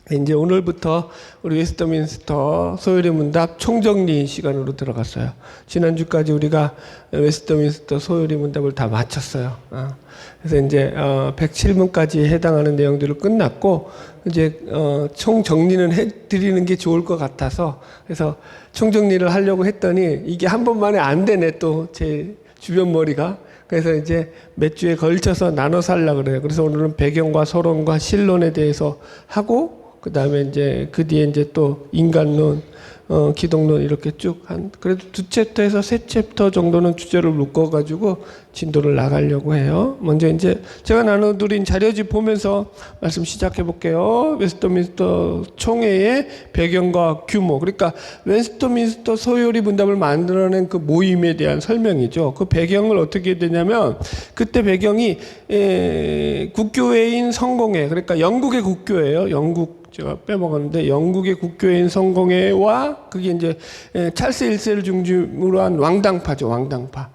이제 오늘부터 우리 웨스트민스터 소요리 문답 총정리 시간으로 들어갔어요. 지난주까지 우리가 웨스트민스터 소요리 문답을 다 마쳤어요. 그래서 이제 107문까지 해당하는 내용들을 끝났고 이제 총정리는 해드리는 게 좋을 것 같아서 그래서 총정리를 하려고 했더니 이게 한 번만에 안 되네, 또 제 주변 머리가. 그래서 이제 몇 주에 걸쳐서 나눠서 하려고 그래요. 그래서 오늘은 배경과 서론과 실론에 대해서 하고 그 다음에 이제 그 뒤에 이제 또 인간론, 기독론 이렇게 쭉 그래도 2챕터에서 3챕터 정도는 주제를 묶어가지고 진도를 나가려고 해요. 먼저 이제 제가 나눠드린 자료집 보면서 말씀 시작해 볼게요. 웨스트민스터 총회의 배경과 규모. 그러니까 웨스트민스터 소요리 문답을 만들어낸 그 모임에 대한 설명이죠. 그 배경을 어떻게 되냐면 그때 배경이 국교회인 성공회, 그러니까 영국의 국교예요. 영국 제가 빼먹었는데 영국의 국교회인 성공회와 그게 이제 찰스 1세를 중심으로 한 왕당파죠. 왕당파.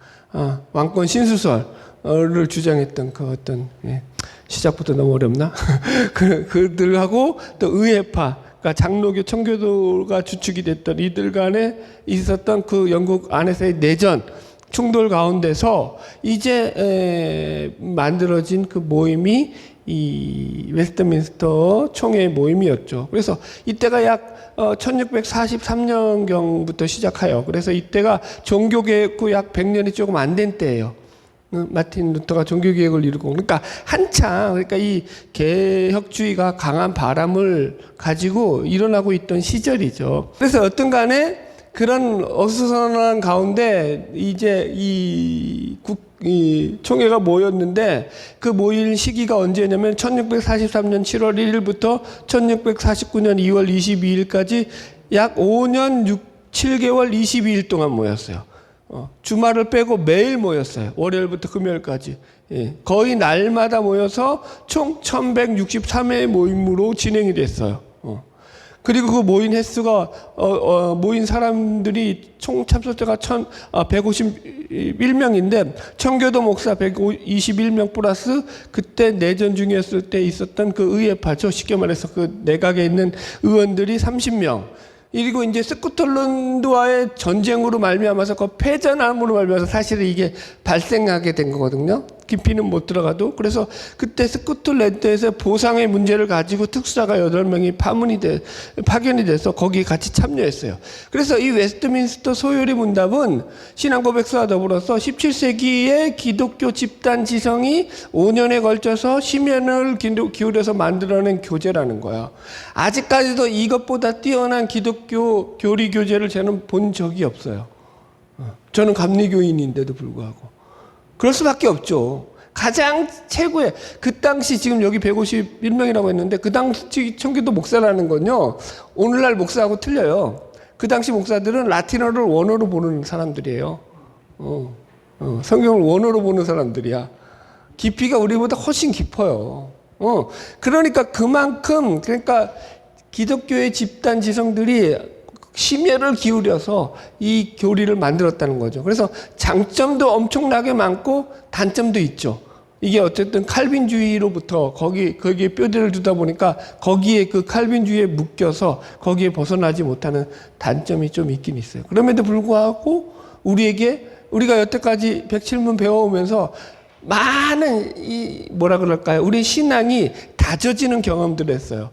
왕권 신수설을 주장했던 그 어떤, 시작부터 너무 어렵나? 그들하고 또 의회파, 그러니까 장로교, 청교도가 주축이 됐던 이들 간에 있었던 그 영국 안에서의 내전, 충돌 가운데서 이제 만들어진 그 모임이 이 웨스트민스터 총회 모임이었죠. 그래서 이때가 약 1643년경부터 시작해요. 그래서 이때가 종교개혁 후 약 100년이 조금 안 된 때예요. 마틴 루터가 종교개혁을 이루고, 그러니까 한창, 그러니까 이 개혁주의가 강한 바람을 가지고 일어나고 있던 시절이죠. 그래서 어떤 간에 그런 어수선한 가운데 이제 이 총회가 모였는데 그 모일 시기가 언제냐면 1643년 7월 1일부터 1649년 2월 22일까지 약 5년 7개월 22일 동안 모였어요. 주말을 빼고 매일 모였어요. 월요일부터 금요일까지. 거의 날마다 모여서 총 1163회의 모임으로 진행이 됐어요. 그리고 그 모인 횟수가 모인 사람들이 총 참석자가 151명인데 청교도 목사 121명 플러스 그때 내전 중이었을 때 있었던 그 의회파죠. 쉽게 말해서 그 내각에 있는 의원들이 30명. 그리고 이제 스코틀랜드와의 전쟁으로 말미암아서 그 패전함으로 말미암아서 사실은 이게 발생하게 된 거거든요. 깊이는 못 들어가도. 그래서 그때 스코틀랜드에서 보상의 문제를 가지고 특수자가 8명이 파견이 돼서 거기 같이 참여했어요. 그래서 이 웨스트민스터 소요리 문답은 신앙 고백서와 더불어서 17세기의 기독교 집단 지성이 5년에 걸쳐서 심연을 기울여서 만들어낸 교재라는 거예요. 아직까지도 이것보다 뛰어난 기독교 교리 교재를 저는 본 적이 없어요. 저는 감리교인인데도 불구하고. 그럴 수밖에 없죠. 가장 최고의, 그 당시 지금 여기 151명이라고 했는데 그 당시 청교도 목사라는 건요, 오늘날 목사하고 틀려요. 그 당시 목사들은 라틴어를 원어로 보는 사람들이에요. 성경을 원어로 보는 사람들이야. 깊이가 우리보다 훨씬 깊어요. 그러니까 그만큼, 그러니까 기독교의 집단 지성들이 심혈을 기울여서 이 교리를 만들었다는 거죠. 그래서 장점도 엄청나게 많고 단점도 있죠. 이게 어쨌든 칼빈주의로부터 거기에 뼈대를 두다 보니까 거기에 그 칼빈주의에 묶여서 거기에 벗어나지 못하는 단점이 좀 있긴 있어요. 그럼에도 불구하고 우리가 여태까지 107문 배워오면서 많은 뭐라 그럴까요? 우리 신앙이 다져지는 경험들을 했어요.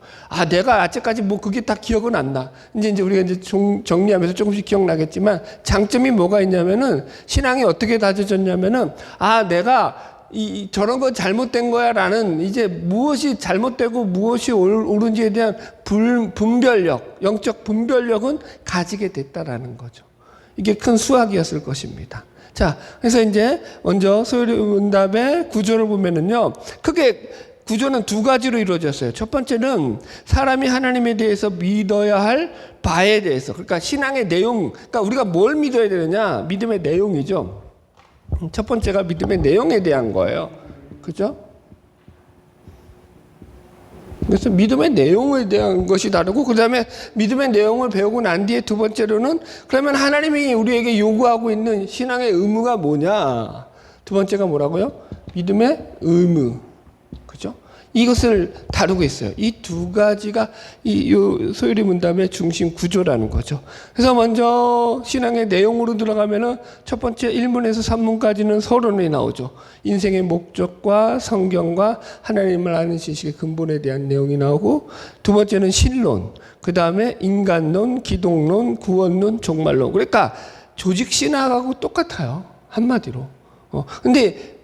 내가 아직까지 뭐 그게 다 기억은 안 나. 이제 우리가 이제 정리하면서 조금씩 기억나겠지만 장점이 뭐가 있냐면은 신앙이 어떻게 다져졌냐면은 내가 저런 거 잘못된 거야라는 이제 무엇이 잘못되고 무엇이 옳은지에 대한 분별력, 영적 분별력은 가지게 됐다라는 거죠. 이게 큰 수학이었을 것입니다. 자, 그래서 이제 먼저 소요리 문답의 구조를 보면은요, 크게 구조는 두 가지로 이루어졌어요. 첫 번째는 사람이 하나님에 대해서 믿어야 할 바에 대해서, 그러니까 신앙의 내용, 그러니까 우리가 뭘 믿어야 되느냐, 믿음의 내용이죠. 첫 번째가 믿음의 내용에 대한 거예요. 그죠? 그래서 믿음의 내용에 대한 것이 다르고, 그 다음에 믿음의 내용을 배우고 난 뒤에 두 번째로는 그러면 하나님이 우리에게 요구하고 있는 신앙의 의무가 뭐냐. 두 번째가 뭐라고요? 믿음의 의무. 그죠? 이것을 다루고 있어요. 이 두 가지가 이 소요리 문답의 중심 구조라는 거죠. 그래서 먼저 신앙의 내용으로 들어가면은 첫 번째 1문에서 3문까지는 서론이 나오죠. 인생의 목적과 성경과 하나님을 아는 지식의 근본에 대한 내용이 나오고, 두 번째는 신론, 그 다음에 인간론, 기독론, 구원론, 종말론. 그러니까 조직 신학하고 똑같아요. 한마디로. 근데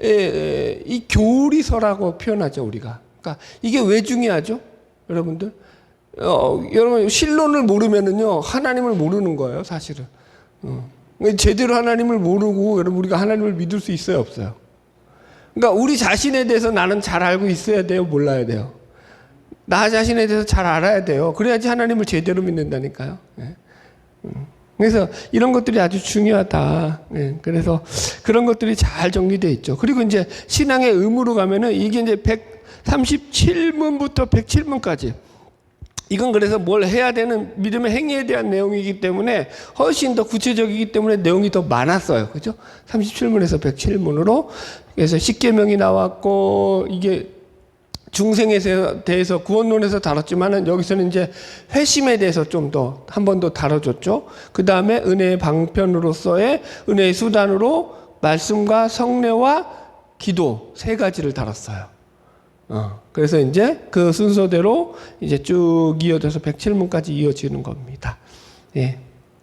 이 교리서라고 표현하죠, 우리가. 그러니까 이게 왜 중요하죠, 여러분들? 여러분 신론을 모르면은요 하나님을 모르는 거예요, 사실은. 제대로 하나님을 모르고 여러분 우리가 하나님을 믿을 수 있어요, 없어요? 그러니까 우리 자신에 대해서 나는 잘 알고 있어야 돼요, 몰라야 돼요? 나 자신에 대해서 잘 알아야 돼요. 그래야지 하나님을 제대로 믿는다니까요. 그래서 이런 것들이 아주 중요하다. 그래서 그런 것들이 잘 정리되어 있죠. 그리고 이제 신앙의 의무로 가면은 이게 이제 137문부터 107문까지. 이건 그래서 뭘 해야 되는 믿음의 행위에 대한 내용이기 때문에 훨씬 더 구체적이기 때문에 내용이 더 많았어요. 그죠? 37문에서 107문으로. 그래서 십계명이 나왔고, 이게 중생에 대해서 구원론에서 다뤘지만은 여기서는 이제 회심에 대해서 좀 더 한 번 더 다뤄줬죠. 그 다음에 은혜의 방편으로서의 은혜의 수단으로 말씀과 성례와 기도 세 가지를 다뤘어요. 그래서 이제 그 순서대로 이제 쭉 이어져서 107문까지 이어지는 겁니다. 예.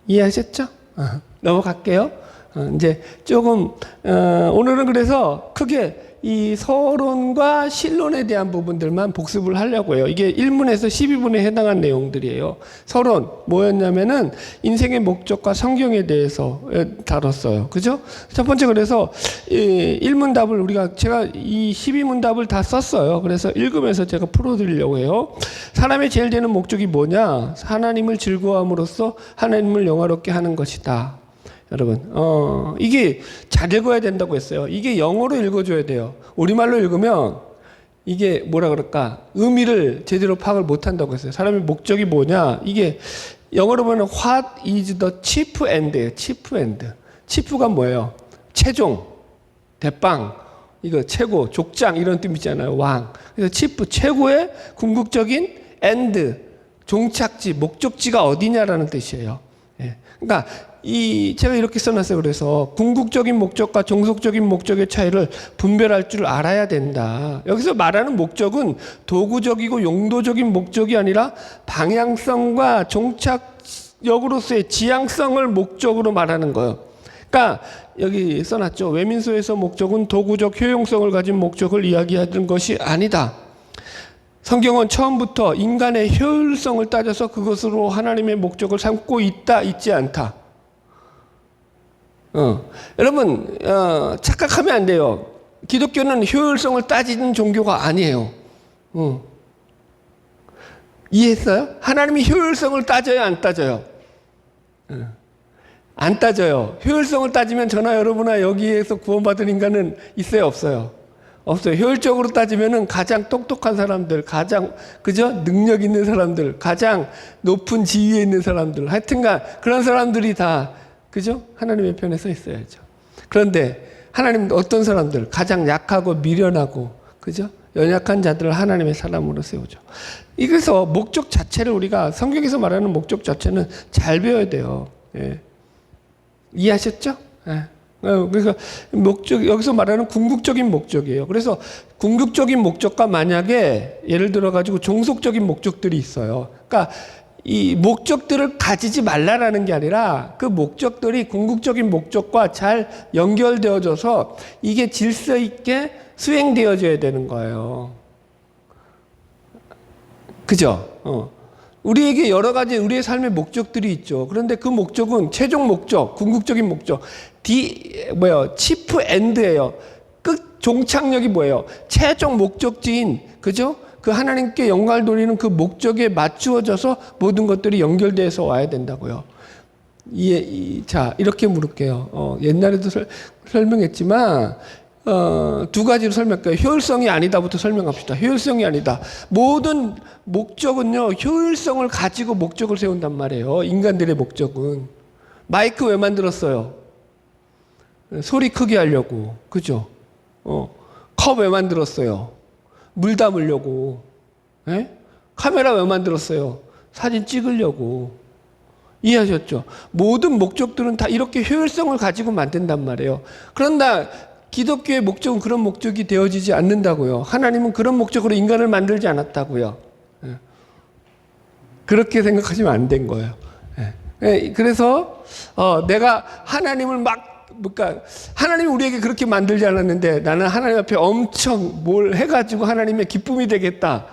이해하셨죠? 넘어갈게요. 이제 조금, 오늘은 그래서 크게 이 서론과 신론에 대한 부분들만 복습을 하려고 해요. 이게 1문에서 12문에 해당한 내용들이에요. 서론, 뭐였냐면은 인생의 목적과 성경에 대해서 다뤘어요. 그죠? 첫 번째, 그래서 1문답을 제가 이 12문답을 다 썼어요. 그래서 읽으면서 제가 풀어드리려고 해요. 사람의 제일 되는 목적이 뭐냐? 하나님을 즐거워함으로써 하나님을 영화롭게 하는 것이다. 여러분, 이게 잘 읽어야 된다고 했어요. 이게 영어로 읽어줘야 돼요. 우리말로 읽으면 이게 뭐라 그럴까? 의미를 제대로 파악을 못 한다고 했어요. 사람의 목적이 뭐냐? 이게 영어로 보면 What is the chief end예요. chief end. chief가 뭐예요? 최종, 대빵, 이거 최고, 족장 이런 뜻이잖아요. 왕. 그래서 chief, 최고의 궁극적인 end, 종착지, 목적지가 어디냐라는 뜻이에요. 예. 그러니까 제가 이렇게 써놨어요. 그래서 궁극적인 목적과 종속적인 목적의 차이를 분별할 줄 알아야 된다. 여기서 말하는 목적은 도구적이고 용도적인 목적이 아니라 방향성과 종착역으로서의 지향성을 목적으로 말하는 거예요. 그러니까 여기 써놨죠. 외민서에서 목적은 도구적 효용성을 가진 목적을 이야기하는 것이 아니다. 성경은 처음부터 인간의 효율성을 따져서 그것으로 하나님의 목적을 삼고 있다, 있지 않다. 여러분, 착각하면 안 돼요. 기독교는 효율성을 따지는 종교가 아니에요. 이해했어요? 하나님이 효율성을 따져요, 안 따져요? 안 따져요. 효율성을 따지면 저나 여러분나 여기에서 구원받은 인간은 있어요, 없어요? 없어요. 효율적으로 따지면은 가장 똑똑한 사람들, 가장, 그죠? 능력 있는 사람들, 가장 높은 지위에 있는 사람들, 하여튼간 그런 사람들이 다, 그죠? 하나님의 편에 서 있어야죠. 그런데 하나님 어떤 사람들, 가장 약하고 미련하고, 그죠? 연약한 자들을 하나님의 사람으로 세우죠. 이래서 목적 자체를 우리가 성경에서 말하는 목적 자체는 잘 배워야 돼요. 예. 이해하셨죠? 예. 그래서 여기서 말하는 궁극적인 목적이에요. 그래서 궁극적인 목적과 만약에 예를 들어 가지고 종속적인 목적들이 있어요. 그러니까 이 목적들을 가지지 말라라는 게 아니라 그 목적들이 궁극적인 목적과 잘 연결되어져서 이게 질서 있게 수행되어져야 되는 거예요. 그죠? 우리에게 여러 가지 우리의 삶의 목적들이 있죠. 그런데 그 목적은 최종 목적, 궁극적인 목적, 치프 엔드예요. 끝 종착역이 뭐예요? 최종 목적지인, 그죠? 그 하나님께 영광을 돌리는 그 목적에 맞추어져서 모든 것들이 연결돼서 와야 된다고요. 자, 이렇게 물을게요. 옛날에도 설명했지만, 두 가지로 설명할게요. 효율성이 아니다부터 설명합시다. 효율성이 아니다. 모든 목적은요, 효율성을 가지고 목적을 세운단 말이에요. 인간들의 목적은. 마이크 왜 만들었어요? 소리 크게 하려고. 그죠? 컵 왜 만들었어요? 물 담으려고. 예? 카메라 왜 만들었어요? 사진 찍으려고. 이해하셨죠? 모든 목적들은 다 이렇게 효율성을 가지고 만든단 말이에요. 그런데 기독교의 목적은 그런 목적이 되어지지 않는다고요. 하나님은 그런 목적으로 인간을 만들지 않았다고요. 예. 그렇게 생각하시면 안 된 거예요. 예. 그래서 내가 하나님을 그러니까 하나님이 우리에게 그렇게 만들지 않았는데 나는 하나님 앞에 엄청 뭘 해가지고 하나님의 기쁨이 되겠다.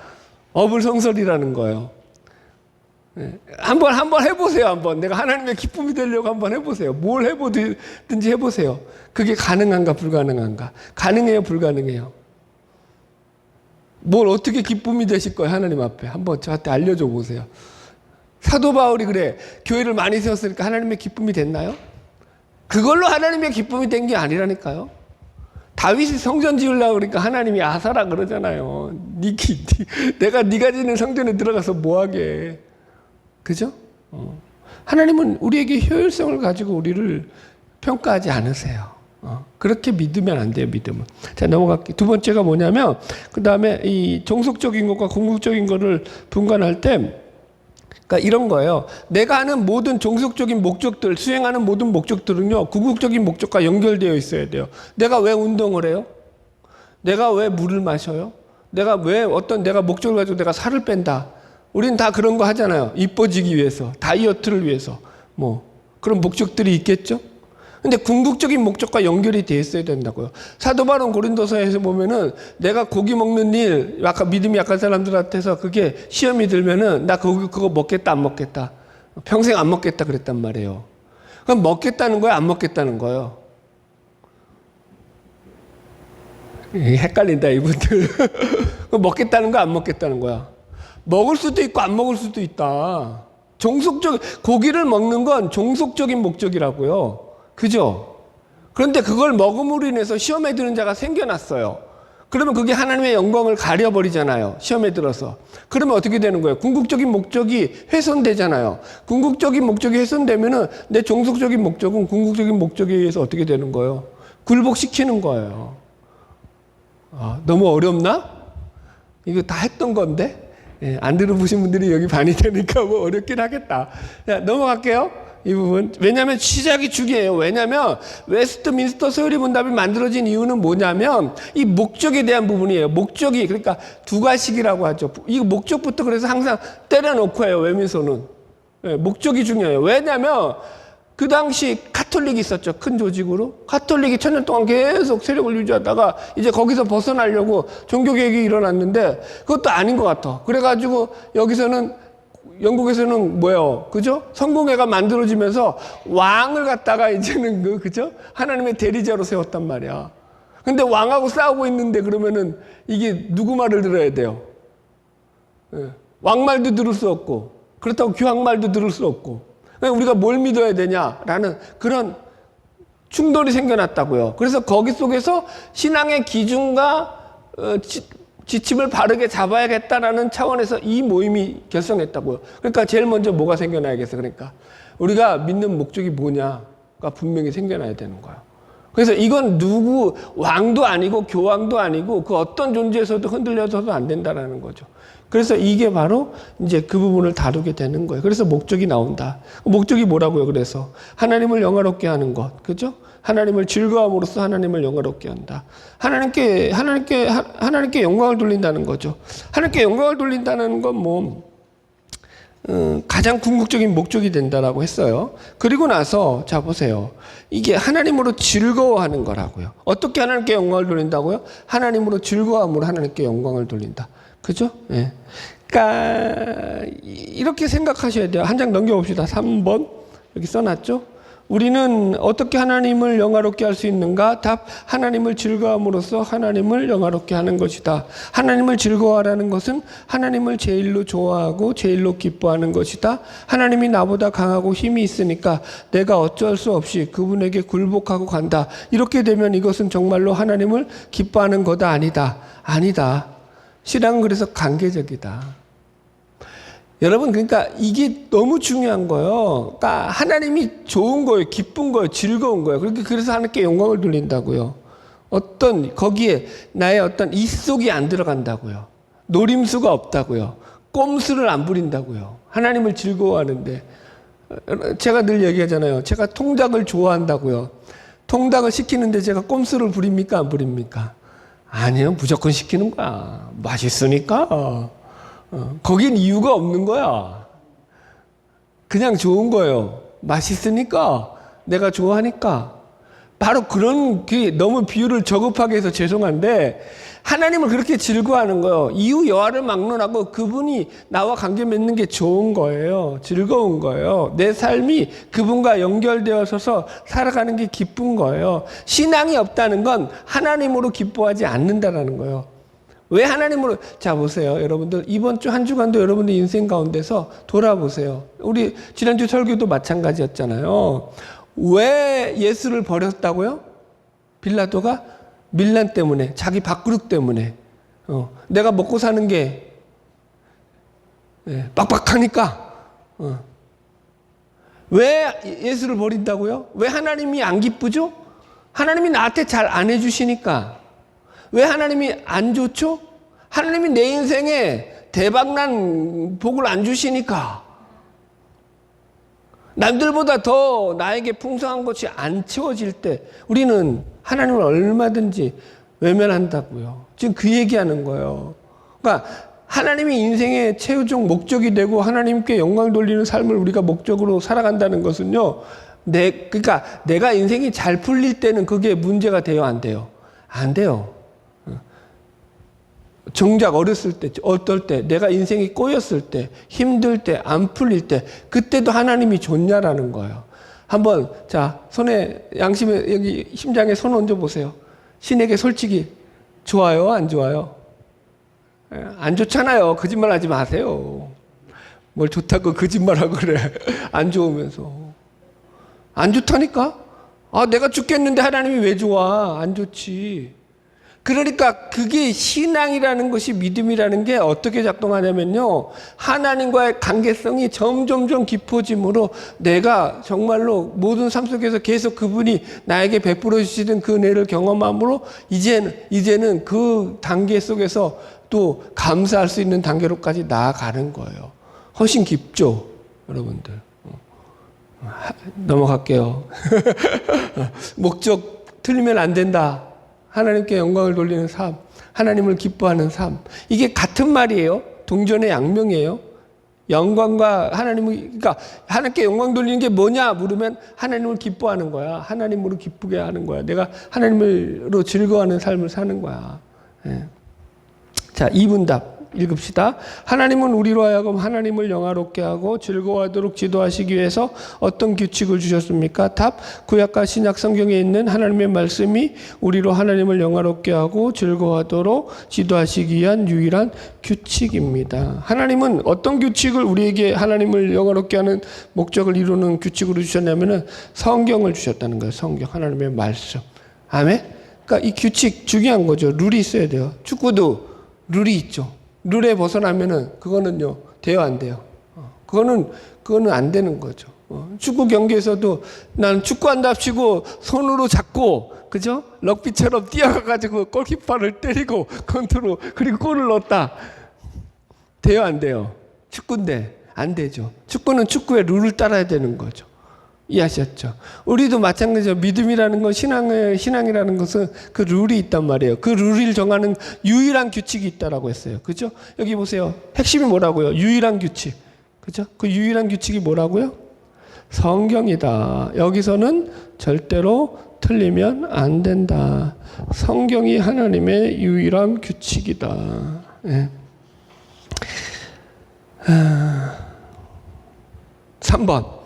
어불성설이라는 거예요. 한번 해보세요. 한번 내가 하나님의 기쁨이 되려고 한번 해보세요. 뭘 해보든지 해보세요. 그게 가능한가 불가능한가? 가능해요, 불가능해요? 뭘 어떻게 기쁨이 되실 거예요, 하나님 앞에? 한번 저한테 알려줘 보세요. 사도 바울이 그래, 교회를 많이 세웠으니까 하나님의 기쁨이 됐나요? 그걸로 하나님의 기쁨이 된 게 아니라니까요. 다윗이 성전 지으려고 그러니까 하나님이 아사라 그러잖아요. 내가 네가 지는 성전에 들어가서 뭐하게. 그죠? 하나님은 우리에게 효율성을 가지고 우리를 평가하지 않으세요. 그렇게 믿으면 안 돼요, 믿으면. 자, 넘어갈게요. 두 번째가 뭐냐면, 그 다음에 이 종속적인 것과 궁극적인 것을 분간할 때, 그러니까 이런 거예요. 내가 하는 모든 종속적인 목적들, 수행하는 모든 목적들은요, 궁극적인 목적과 연결되어 있어야 돼요. 내가 왜 운동을 해요? 내가 왜 물을 마셔요? 내가 목적을 가지고 내가 살을 뺀다. 우린 다 그런 거 하잖아요. 이뻐지기 위해서, 다이어트를 위해서, 그런 목적들이 있겠죠? 근데 궁극적인 목적과 연결이 돼 있어야 된다고요. 사도 바울 고린도서에서 보면은 내가 고기 먹는 일, 믿음이 약한 사람들한테서 그게 시험이 들면은 나 그거 먹겠다, 안 먹겠다. 평생 안 먹겠다 그랬단 말이에요. 그럼 먹겠다는 거야, 안 먹겠다는 거예요? 헷갈린다, 이분들. 그럼 먹겠다는 거야, 안 먹겠다는 거야? 먹을 수도 있고 안 먹을 수도 있다. 고기를 먹는 건 종속적인 목적이라고요. 그죠? 그런데 그걸 먹음으로 인해서 시험에 드는 자가 생겨났어요. 그러면 그게 하나님의 영광을 가려버리잖아요. 시험에 들어서. 그러면 어떻게 되는 거예요? 궁극적인 목적이 훼손되잖아요. 궁극적인 목적이 훼손되면은 내 종속적인 목적은 궁극적인 목적에 의해서 어떻게 되는 거예요? 굴복시키는 거예요. 너무 어렵나? 이거 다 했던 건데? 안 들어보신 분들이 여기 반이 되니까 어렵긴 하겠다. 자, 넘어갈게요. 이 부분. 왜냐하면 시작이 중요해요. 왜냐하면 웨스트민스터 서열이문답이 만들어진 이유는 뭐냐면 이 목적에 대한 부분이에요. 목적이 그러니까 두 가식이라고 하죠. 이 목적부터 그래서 항상 때려놓고 해요. 외민서는. 목적이 중요해요. 왜냐하면 그 당시 카톨릭이 있었죠. 큰 조직으로. 카톨릭이 1000년 동안 계속 세력을 유지하다가 이제 거기서 벗어나려고 종교개혁이 일어났는데 그것도 아닌 것 같아. 그래가지고 영국에서는 뭐예요? 그죠? 성공회가 만들어지면서 왕을 갖다가 이제는 그죠? 하나님의 대리자로 세웠단 말이야. 근데 왕하고 싸우고 있는데 그러면은 이게 누구 말을 들어야 돼요? 왕 말도 들을 수 없고 그렇다고 교황 말도 들을 수 없고 우리가 뭘 믿어야 되냐라는 그런 충돌이 생겨났다고요. 그래서 거기 속에서 신앙의 기준과 지침을 바르게 잡아야겠다라는 차원에서 이 모임이 결성했다고요. 그러니까 제일 먼저 뭐가 생겨나야겠어? 그러니까 우리가 믿는 목적이 뭐냐가 분명히 생겨나야 되는 거예요. 그래서 이건 왕도 아니고 교황도 아니고 그 어떤 존재에서도 흔들려서도 안 된다라는 거죠. 그래서 이게 바로 이제 그 부분을 다루게 되는 거예요. 그래서 목적이 나온다. 목적이 뭐라고요? 그래서 하나님을 영화롭게 하는 것, 그죠? 하나님을 즐거움으로써 하나님을 영화롭게 한다. 하나님께 영광을 돌린다는 거죠. 하나님께 영광을 돌린다는 건 가장 궁극적인 목적이 된다라고 했어요. 그리고 나서 자 보세요. 이게 하나님으로 즐거워하는 거라고요. 어떻게 하나님께 영광을 돌린다고요? 하나님으로 즐거움으로 하나님께 영광을 돌린다. 그죠? 예. 그러니까 이렇게 생각하셔야 돼요. 한 장 넘겨봅시다. 3번 여기 써놨죠? 우리는 어떻게 하나님을 영화롭게 할 수 있는가? 답, 하나님을 즐거움으로써 하나님을 영화롭게 하는 것이다. 하나님을 즐거워하라는 것은 하나님을 제일로 좋아하고 제일로 기뻐하는 것이다. 하나님이 나보다 강하고 힘이 있으니까 내가 어쩔 수 없이 그분에게 굴복하고 간다. 이렇게 되면 이것은 정말로 하나님을 기뻐하는 거다. 아니다. 신앙은 그래서 관계적이다. 여러분, 그러니까 이게 너무 중요한 거예요. 그러니까 하나님이 좋은 거예요. 기쁜 거예요. 즐거운 거예요. 그래서 하나님께 영광을 돌린다고요. 어떤 거기에 나의 어떤 입속이 안 들어간다고요. 노림수가 없다고요. 꼼수를 안 부린다고요. 하나님을 즐거워하는데 제가 늘 얘기하잖아요. 제가 통닭을 좋아한다고요. 통닭을 시키는데 제가 꼼수를 부립니까? 안 부립니까? 아니요. 무조건 시키는 거야. 맛있으니까. 거긴 이유가 없는 거야. 그냥 좋은 거예요. 맛있으니까. 내가 좋아하니까. 바로 그런 게 너무 비유를 저급하게 해서 죄송한데 하나님을 그렇게 즐거워하는 거예요. 이후 여하를 막론하고 그분이 나와 관계 맺는 게 좋은 거예요. 즐거운 거예요. 내 삶이 그분과 연결되어서 살아가는 게 기쁜 거예요. 신앙이 없다는 건 하나님으로 기뻐하지 않는다라는 거예요. 왜 하나님으로? 자, 보세요. 여러분들 이번 주 한 주간도 여러분들 인생 가운데서 돌아보세요. 우리 지난주 설교도 마찬가지였잖아요. 왜 예수를 버렸다고요? 빌라도가 밀란 때문에, 자기 밥그릇 때문에, 내가 먹고 사는 게 빡빡하니까. 왜 예수를 버린다고요? 왜 하나님이 안 기쁘죠? 하나님이 나한테 잘 안 해주시니까. 왜 하나님이 안 좋죠? 하나님이 내 인생에 대박난 복을 안 주시니까. 남들보다 더 나에게 풍성한 것이 안 채워질 때 우리는 하나님을 얼마든지 외면한다고요. 지금 그 얘기하는 거예요. 그러니까 하나님이 인생의 최종 목적이 되고 하나님께 영광 돌리는 삶을 우리가 목적으로 살아간다는 것은요. 그러니까 내가 인생이 잘 풀릴 때는 그게 문제가 돼요, 안 돼요? 안 돼요. 정작 어렸을 때, 어떨 때, 내가 인생이 꼬였을 때, 힘들 때, 안 풀릴 때, 그때도 하나님이 좋냐라는 거예요. 한번, 자, 손에, 양심에, 여기 심장에 손 얹어 보세요. 신에게 솔직히, 좋아요? 안 좋아요? 안 좋잖아요. 거짓말 하지 마세요. 뭘 좋다고 거짓말하고 그래. 안 좋으면서. 안 좋다니까? 아, 내가 죽겠는데 하나님이 왜 좋아? 안 좋지. 그러니까 그게 신앙이라는 것이 믿음이라는 게 어떻게 작동하냐면요. 하나님과의 관계성이 점점점 깊어짐으로 내가 정말로 모든 삶 속에서 계속 그분이 나에게 베풀어 주시는 그 은혜를 경험함으로 이제는 그 단계 속에서 또 감사할 수 있는 단계로까지 나아가는 거예요. 훨씬 깊죠, 여러분들. 넘어갈게요. 목적 틀리면 안 된다. 하나님께 영광을 돌리는 삶, 하나님을 기뻐하는 삶. 이게 같은 말이에요. 동전의 양면이에요. 영광과 하나님을, 그러니까 하나님께 영광 돌리는 게 뭐냐 물으면 하나님을 기뻐하는 거야. 하나님으로 기쁘게 하는 거야. 내가 하나님으로 즐거워하는 삶을 사는 거야. 예. 자, 2분답 읽읍시다. 하나님은 우리로 하여금 하나님을 영화롭게 하고 즐거워하도록 지도하시기 위해서 어떤 규칙을 주셨습니까? 답, 구약과 신약 성경에 있는 하나님의 말씀이 우리로 하나님을 영화롭게 하고 즐거워하도록 지도하시기 위한 유일한 규칙입니다. 하나님은 어떤 규칙을 우리에게 하나님을 영화롭게 하는 목적을 이루는 규칙으로 주셨냐면은 성경을 주셨다는 거예요. 성경, 하나님의 말씀. 아멘? 그러니까 이 규칙 중요한 거죠. 룰이 있어야 돼요. 축구도 룰이 있죠. 룰에 벗어나면은 그거는요 돼요, 안 돼요? 그거는 안 되는 거죠. 축구 경기에서도 난 축구한답시고 손으로 잡고, 그죠? 럭비처럼 뛰어가가지고 골키퍼를 때리고 컨트롤 그리고 골을 넣었다. 돼요, 안 돼요? 축구인데 안 되죠. 축구는 축구의 룰을 따라야 되는 거죠. 이해하셨죠? 우리도 마찬가지죠. 믿음이라는 건 신앙이라는 것은 그 룰이 있단 말이에요. 그 룰을 정하는 유일한 규칙이 있다라고 했어요. 그죠? 여기 보세요. 핵심이 뭐라고요? 유일한 규칙. 그죠? 그 유일한 규칙이 뭐라고요? 성경이다. 여기서는 절대로 틀리면 안 된다. 성경이 하나님의 유일한 규칙이다. 네. 3번.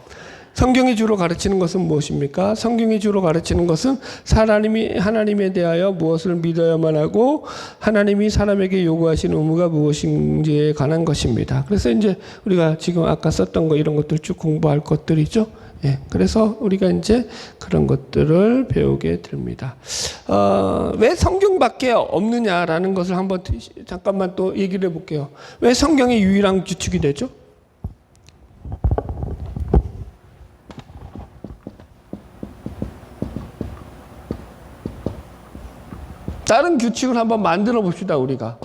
성경이 주로 가르치는 것은 무엇입니까? 성경이 주로 가르치는 것은 사람이 하나님에 대하여 무엇을 믿어야만 하고 하나님이 사람에게 요구하신 의무가 무엇인지에 관한 것입니다. 그래서 이제 우리가 지금 아까 썼던 거 이런 것들 쭉 공부할 것들이죠. 예, 그래서 우리가 이제 그런 것들을 배우게 됩니다. 왜 성경밖에 없느냐라는 것을 한번 잠깐만 또 얘기를 해볼게요. 왜 성경이 유일한 규칙이 되죠? 다른 규칙을 한번 만들어 봅시다, 우리가.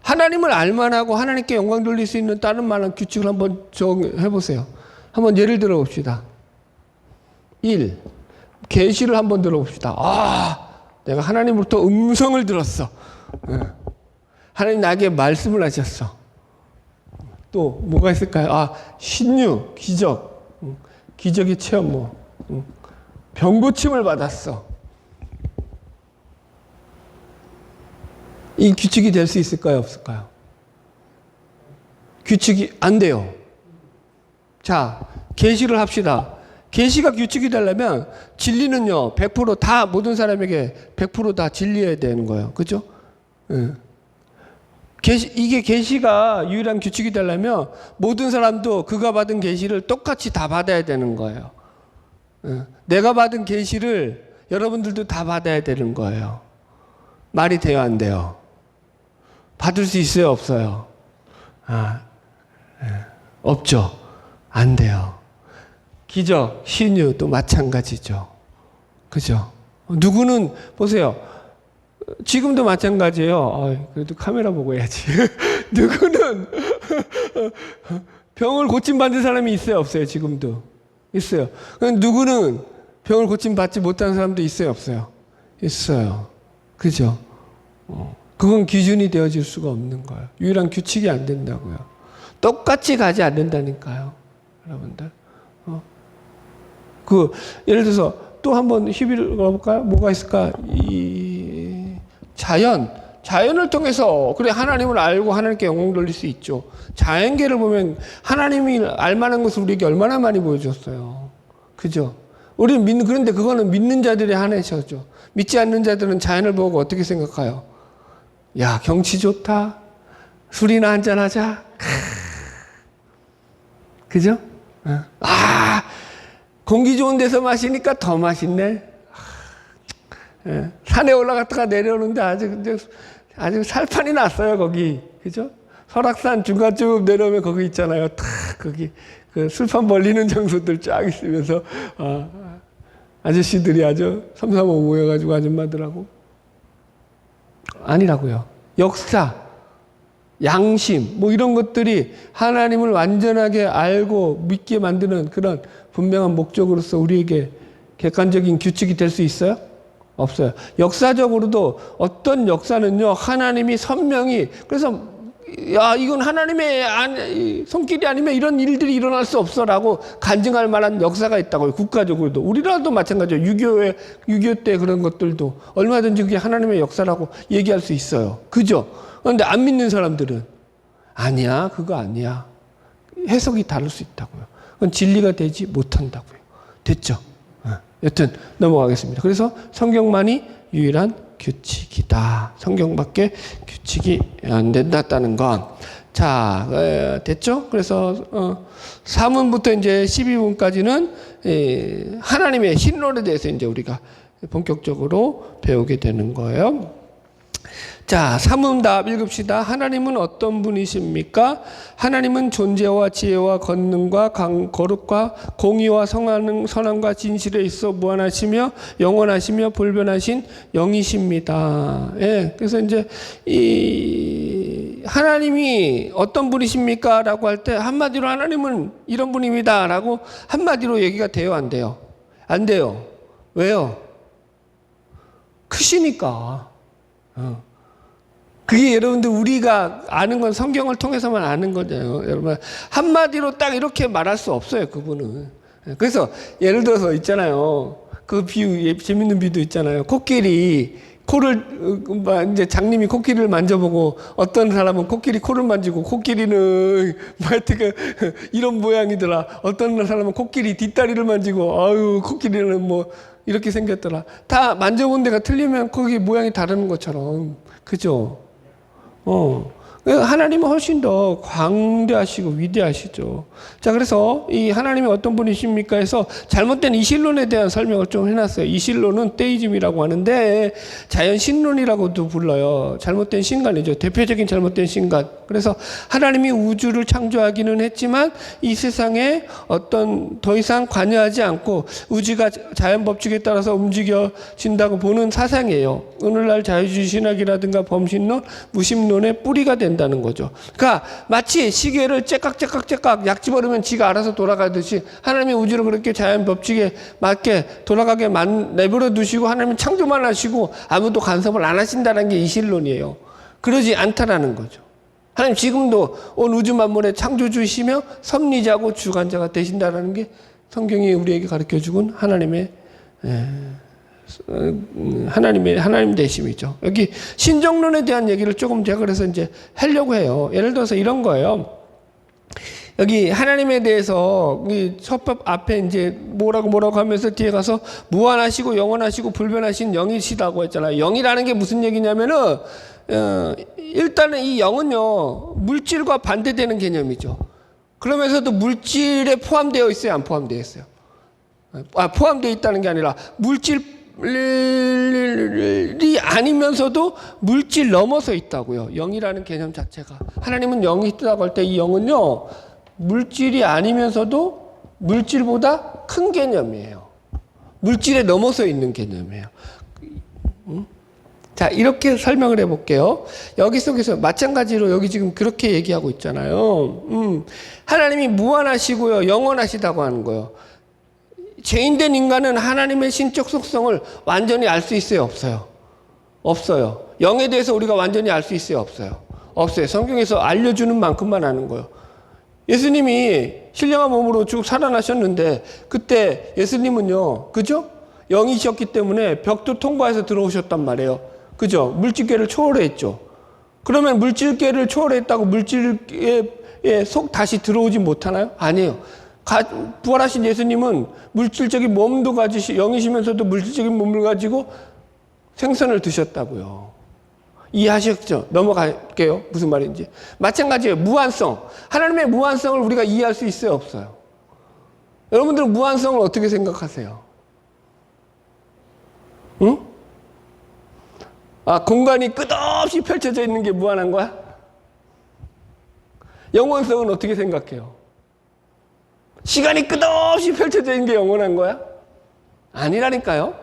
하나님을 알만하고 하나님께 영광 돌릴 수 있는 다른 많은 규칙을 한번 정해 보세요. 한번 예를 들어 봅시다. 1. 계시를 한번 들어봅시다. 내가 하나님으로부터 음성을 들었어. 하나님 나에게 말씀을 하셨어. 또 뭐가 있을까요? 신유, 기적, 기적의 체험, 병 고침을 받았어. 이 규칙이 될 수 있을까요? 없을까요? 규칙이 안 돼요. 자, 계시를 합시다. 계시가 규칙이 되려면 진리는요, 100% 다 모든 사람에게 100% 다 진리해야 되는 거예요. 그죠? 이게 계시가 유일한 규칙이 되려면 모든 사람도 그가 받은 계시를 똑같이 다 받아야 되는 거예요. 내가 받은 계시를 여러분들도 다 받아야 되는 거예요. 말이 돼요, 안 돼요? 받을 수 있어요, 없어요? 없죠. 안 돼요. 기적, 신유도 마찬가지죠. 그죠? 누구는 보세요. 지금도 마찬가지예요. 그래도 카메라 보고 해야지. 누구는 병을 고침받은 사람이 있어요, 없어요? 지금도 있어요. 누구는 병을 고침받지 못하는 사람도 있어요, 없어요? 있어요. 그죠? 그건 기준이 되어질 수가 없는 거예요. 유일한 규칙이 안 된다고요. 똑같이 가지 않는다니까요, 여러분들. 예를 들어서 또 한번 희비를 걸어볼까요? 뭐가 있을까? 자연을 통해서 그래 하나님을 알고 하나님께 영광 돌릴 수 있죠. 자연계를 보면 하나님이 알만한 것을 우리에게 얼마나 많이 보여줬어요. 그죠? 우리는 그런데 그거는 믿는 자들이 한해서죠. 믿지 않는 자들은 자연을 보고 어떻게 생각해요? 야, 경치 좋다. 술이나 한잔 하자. 그죠? 공기 좋은 데서 마시니까 더 맛있네. 산에 올라갔다가 내려오는데 아주 살판이 났어요, 거기. 그죠? 설악산 중간쯤 내려오면 거기 있잖아요. 거기 그 술판 벌리는 장소들 쫙 있으면서 아저씨들이 아주 삼삼오오 모여가지고 아줌마들하고. 아니라고요. 역사, 양심, 이런 것들이 하나님을 완전하게 알고 믿게 만드는 그런 분명한 목적으로서 우리에게 객관적인 규칙이 될 수 있어요? 없어요. 역사적으로도 어떤 역사는요, 하나님이 선명히, 그래서, 이건 하나님의 손길이 아니면 이런 일들이 일어날 수 없어라고 간증할 만한 역사가 있다고요. 국가적으로도. 우리나라도 마찬가지예요. 6.25 때 그런 것들도 얼마든지 그게 하나님의 역사라고 얘기할 수 있어요. 그죠? 그런데 안 믿는 사람들은 아니야, 그거 아니야. 해석이 다를 수 있다고요. 그건 진리가 되지 못한다고요. 됐죠? 여튼 넘어가겠습니다. 그래서 성경만이 유일한 규칙이다. 성경밖에 규칙이 안 된다는 건. 자, 됐죠? 그래서 사문부터 이제 12문까지는 하나님의 신론에 대해서 이제 우리가 본격적으로 배우게 되는 거예요. 자, 사문답 읽읍시다. 하나님은 어떤 분이십니까? 하나님은 존재와 지혜와 권능과 거룩과 공의와 선함과 진실에 있어 무한하시며 영원하시며 불변하신 영이십니다. 예, 그래서 이제 이 하나님이 어떤 분이십니까? 라고 할 때 한마디로 하나님은 이런 분입니다. 라고 한마디로 얘기가 돼요, 안 돼요? 안 돼요. 왜요? 크시니까. 그게 여러분들 우리가 아는 건 성경을 통해서만 아는 거잖아요. 여러분 한마디로 딱 이렇게 말할 수 없어요, 그분은. 그래서 예를 들어서 있잖아요. 그 비유, 재밌는 비유도 있잖아요. 코끼리 이제 장님이 코끼리를 만져보고 어떤 사람은 코를 만지고 코끼리는 이런 모양이더라. 어떤 사람은 코끼리 뒷다리를 만지고 코끼리는 이렇게 생겼더라. 다 만져본 데가 틀리면 거기 모양이 다른 것처럼. 그죠? 하나님은 훨씬 더 광대하시고 위대하시죠. 자, 그래서 이 하나님이 어떤 분이십니까 해서 잘못된 이신론에 대한 설명을 좀 해놨어요. 이신론은 테이즘이라고 하는데 자연신론이라고도 불러요. 잘못된 신간이죠. 대표적인 잘못된 신간. 그래서 하나님이 우주를 창조하기는 했지만 이 세상에 어떤 더 이상 관여하지 않고 우주가 자연 법칙에 따라서 움직여진다고 보는 사상이에요. 오늘날 자유주의 신학이라든가 범신론, 무심론의 뿌리가 된다는 거죠. 그러니까 마치 시계를 째깍째깍째깍 약 집어넣으면 지가 알아서 돌아가듯이 하나님이 우주를 그렇게 자연 법칙에 맞게 돌아가게 내버려 두시고 하나님은 창조만 하시고 아무도 간섭을 안 하신다는 게 이신론이에요. 그러지 않다라는 거죠. 하나님 지금도 온 우주 만물의 창조주시며 섭리자고 주관자가 되신다는 게 성경이 우리에게 가르쳐주군 하나님 되심이죠. 여기 신정론에 대한 얘기를 조금 제가 그래서 이제 하려고 해요. 예를 들어서 이런 거예요. 여기 하나님에 대해서 첫법 앞에 이제 뭐라고 하면서 뒤에 가서 무한하시고 영원하시고 불변하신 영이시다고 했잖아요. 영이라는 게 무슨 얘기냐면은 일단은 이 영은요 물질과 반대되는 개념이죠. 그러면서도 물질에 포함되어 있어요, 안 포함되어 있어요? 포함되어 있다는 게 아니라 물질이 아니면서도 물질 넘어서 있다고요. 영이라는 개념 자체가. 하나님은 영이 있다고 할 때 이 영은요 물질이 아니면서도 물질보다 큰 개념이에요. 물질에 넘어서 있는 개념이에요. 자, 이렇게 설명을 해볼게요. 여기 속에서 마찬가지로 여기 지금 그렇게 얘기하고 있잖아요. 하나님이 무한하시고요, 영원하시다고 하는 거예요. 죄인된 인간은 하나님의 신적 속성을 완전히 알 수 있어요, 없어요? 없어요. 영에 대해서 우리가 완전히 알 수 있어요, 없어요? 없어요. 성경에서 알려주는 만큼만 아는 거예요. 예수님이 신령한 몸으로 쭉 살아나셨는데 그때 예수님은요, 그죠? 영이셨기 때문에 벽도 통과해서 들어오셨단 말이에요. 그죠? 물질계를 초월했죠. 그러면 물질계를 초월했다고 물질에 속 다시 들어오지 못하나요? 아니에요. 부활하신 예수님은 물질적인 몸도 가지시, 영이시면서도 물질적인 몸을 가지고 생선을 드셨다고요. 이해하셨죠? 넘어갈게요. 무슨 말인지. 마찬가지예요. 무한성. 하나님의 무한성을 우리가 이해할 수 있어요, 없어요? 여러분들은 무한성을 어떻게 생각하세요? 응? 공간이 끝없이 펼쳐져 있는 게 무한한 거야? 영원성은 어떻게 생각해요? 시간이 끝없이 펼쳐져 있는 게 영원한 거야? 아니라니까요.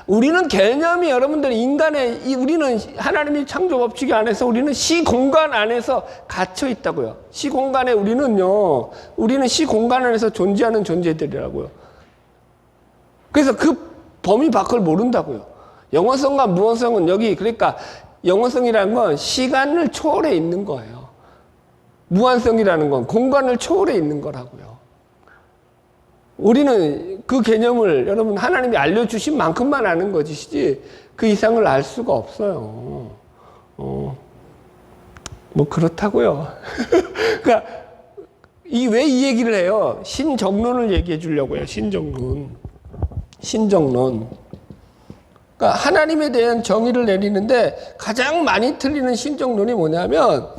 우리는 개념이 여러분들 우리는 하나님의 창조 법칙 안에서 우리는 시공간 안에서 갇혀 있다고요. 시공간에 우리는 시공간 안에서 존재하는 존재들이라고요. 그래서 그 범위 밖을 모른다고요. 영원성과 무한성은 그러니까 영원성이라는 건 시간을 초월해 있는 거예요. 무한성이라는 건 공간을 초월해 있는 거라고요. 우리는 그 개념을 여러분 하나님이 알려주신 만큼만 아는 것이지 그 이상을 알 수가 없어요. 뭐 그렇다고요. 그러니까 왜 이 얘기를 해요? 신정론을 얘기해 주려고 해요. 신정론. 그러니까 하나님에 대한 정의를 내리는데 가장 많이 틀리는 신정론이 뭐냐면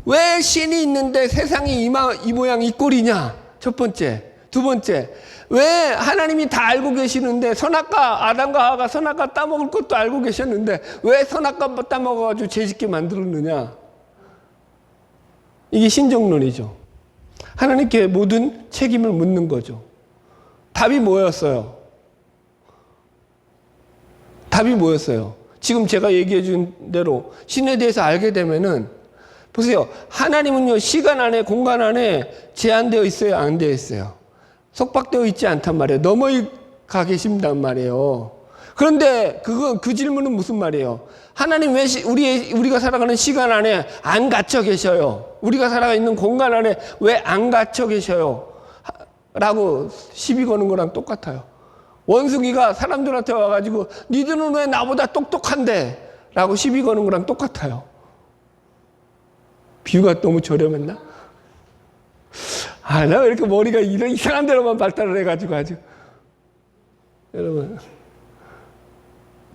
왜 신이 있는데 세상이 이 모양 이 꼴이냐? 첫 번째. 두 번째, 왜 하나님이 다 알고 계시는데 아담과 하와가 선악과 따먹을 것도 알고 계셨는데 왜 선악과 따먹어가지고 죄짓게 만들었느냐? 이게 신정론이죠. 하나님께 모든 책임을 묻는 거죠. 답이 뭐였어요? 지금 제가 얘기해 준 대로 신에 대해서 알게 되면은 보세요. 하나님은요 시간 안에 공간 안에 제한되어 있어요, 안 되어 있어요? 속박되어 있지 않단 말이에요. 넘어가 계신단 말이에요. 그런데 그 질문은 무슨 말이에요? 하나님 왜 우리가 살아가는 시간 안에 안 갇혀 계셔요? 우리가 살아가 있는 공간 안에 왜 안 갇혀 계셔요? 라고 시비 거는 거랑 똑같아요. 원숭이가 사람들한테 와가지고 니들은 왜 나보다 똑똑한데? 라고 시비 거는 거랑 똑같아요. 비유가 너무 저렴했나? 나 왜 이렇게 머리가 이런 이상한 데로만 발달을 해가지고 아주. 여러분,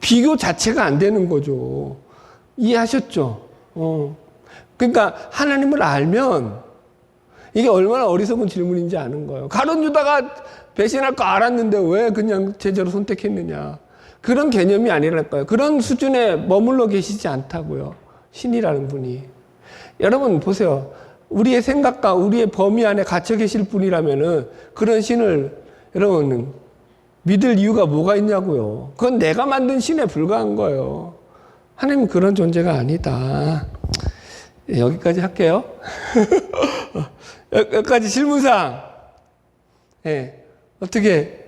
비교 자체가 안 되는 거죠. 이해하셨죠? 그러니까 하나님을 알면 이게 얼마나 어리석은 질문인지 아는 거예요. 가론 유다가 배신할 거 알았는데 왜 그냥 제자로 선택했느냐. 그런 개념이 아니랄까요. 그런 수준에 머물러 계시지 않다고요. 신이라는 분이. 여러분 보세요. 우리의 생각과 우리의 범위 안에 갇혀 계실 분이라면은 그런 신을 여러분 믿을 이유가 뭐가 있냐고요. 그건 내가 만든 신에 불과한 거예요. 하나님은 그런 존재가 아니다. 여기까지 할게요. 여기까지 질문사항. 예. 어떻게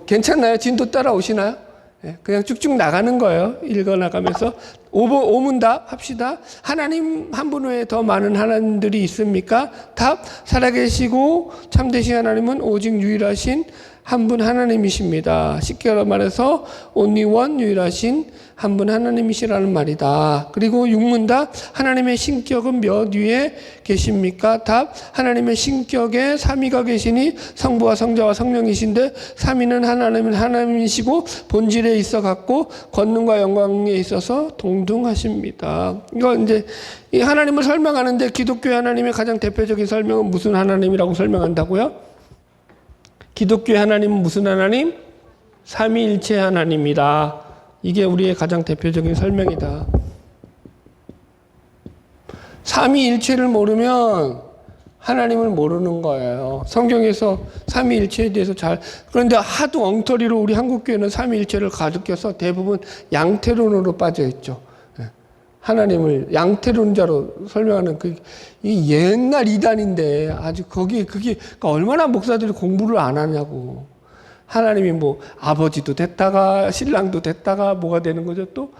괜찮나요? 진도 따라오시나요? 예, 그냥 쭉쭉 나가는 거예요. 읽어나가면서. 5문답 합시다. 하나님 한 분 외에 더 많은 하나님들이 있습니까? 답. 살아계시고 참되신 하나님은 오직 유일하신 한 분 하나님이십니다. 쉽게 말해서 only one, 유일하신 한 분 하나님이시라는 말이다. 그리고 6문답. 하나님의 신격은 몇 위에 계십니까? 답. 하나님의 신격에 삼위가 계시니 성부와 성자와 성령이신데 삼위는 하나님이시고 본질에 있어 갖고 권능과 영광에 있어서 동등하십니다. 이거 이제 이 하나님을 설명하는데 기독교의 하나님의 가장 대표적인 설명은 무슨 하나님이라고 설명한다고요? 기독교의 하나님은 무슨 하나님? 삼위일체 하나님이다. 이게 우리의 가장 대표적인 설명이다. 삼위일체를 모르면 하나님을 모르는 거예요. 성경에서 삼위일체에 대해서 그런데 하도 엉터리로 우리 한국교회는 삼위일체를 가르쳐서 대부분 양태론으로 빠져 있죠. 하나님을 양태론자로 설명하는 이 옛날 이단인데 아주 그게 그러니까 얼마나 목사들이 공부를 안 하냐고. 하나님이 아버지도 됐다가 신랑도 됐다가 뭐가 되는 거죠? 또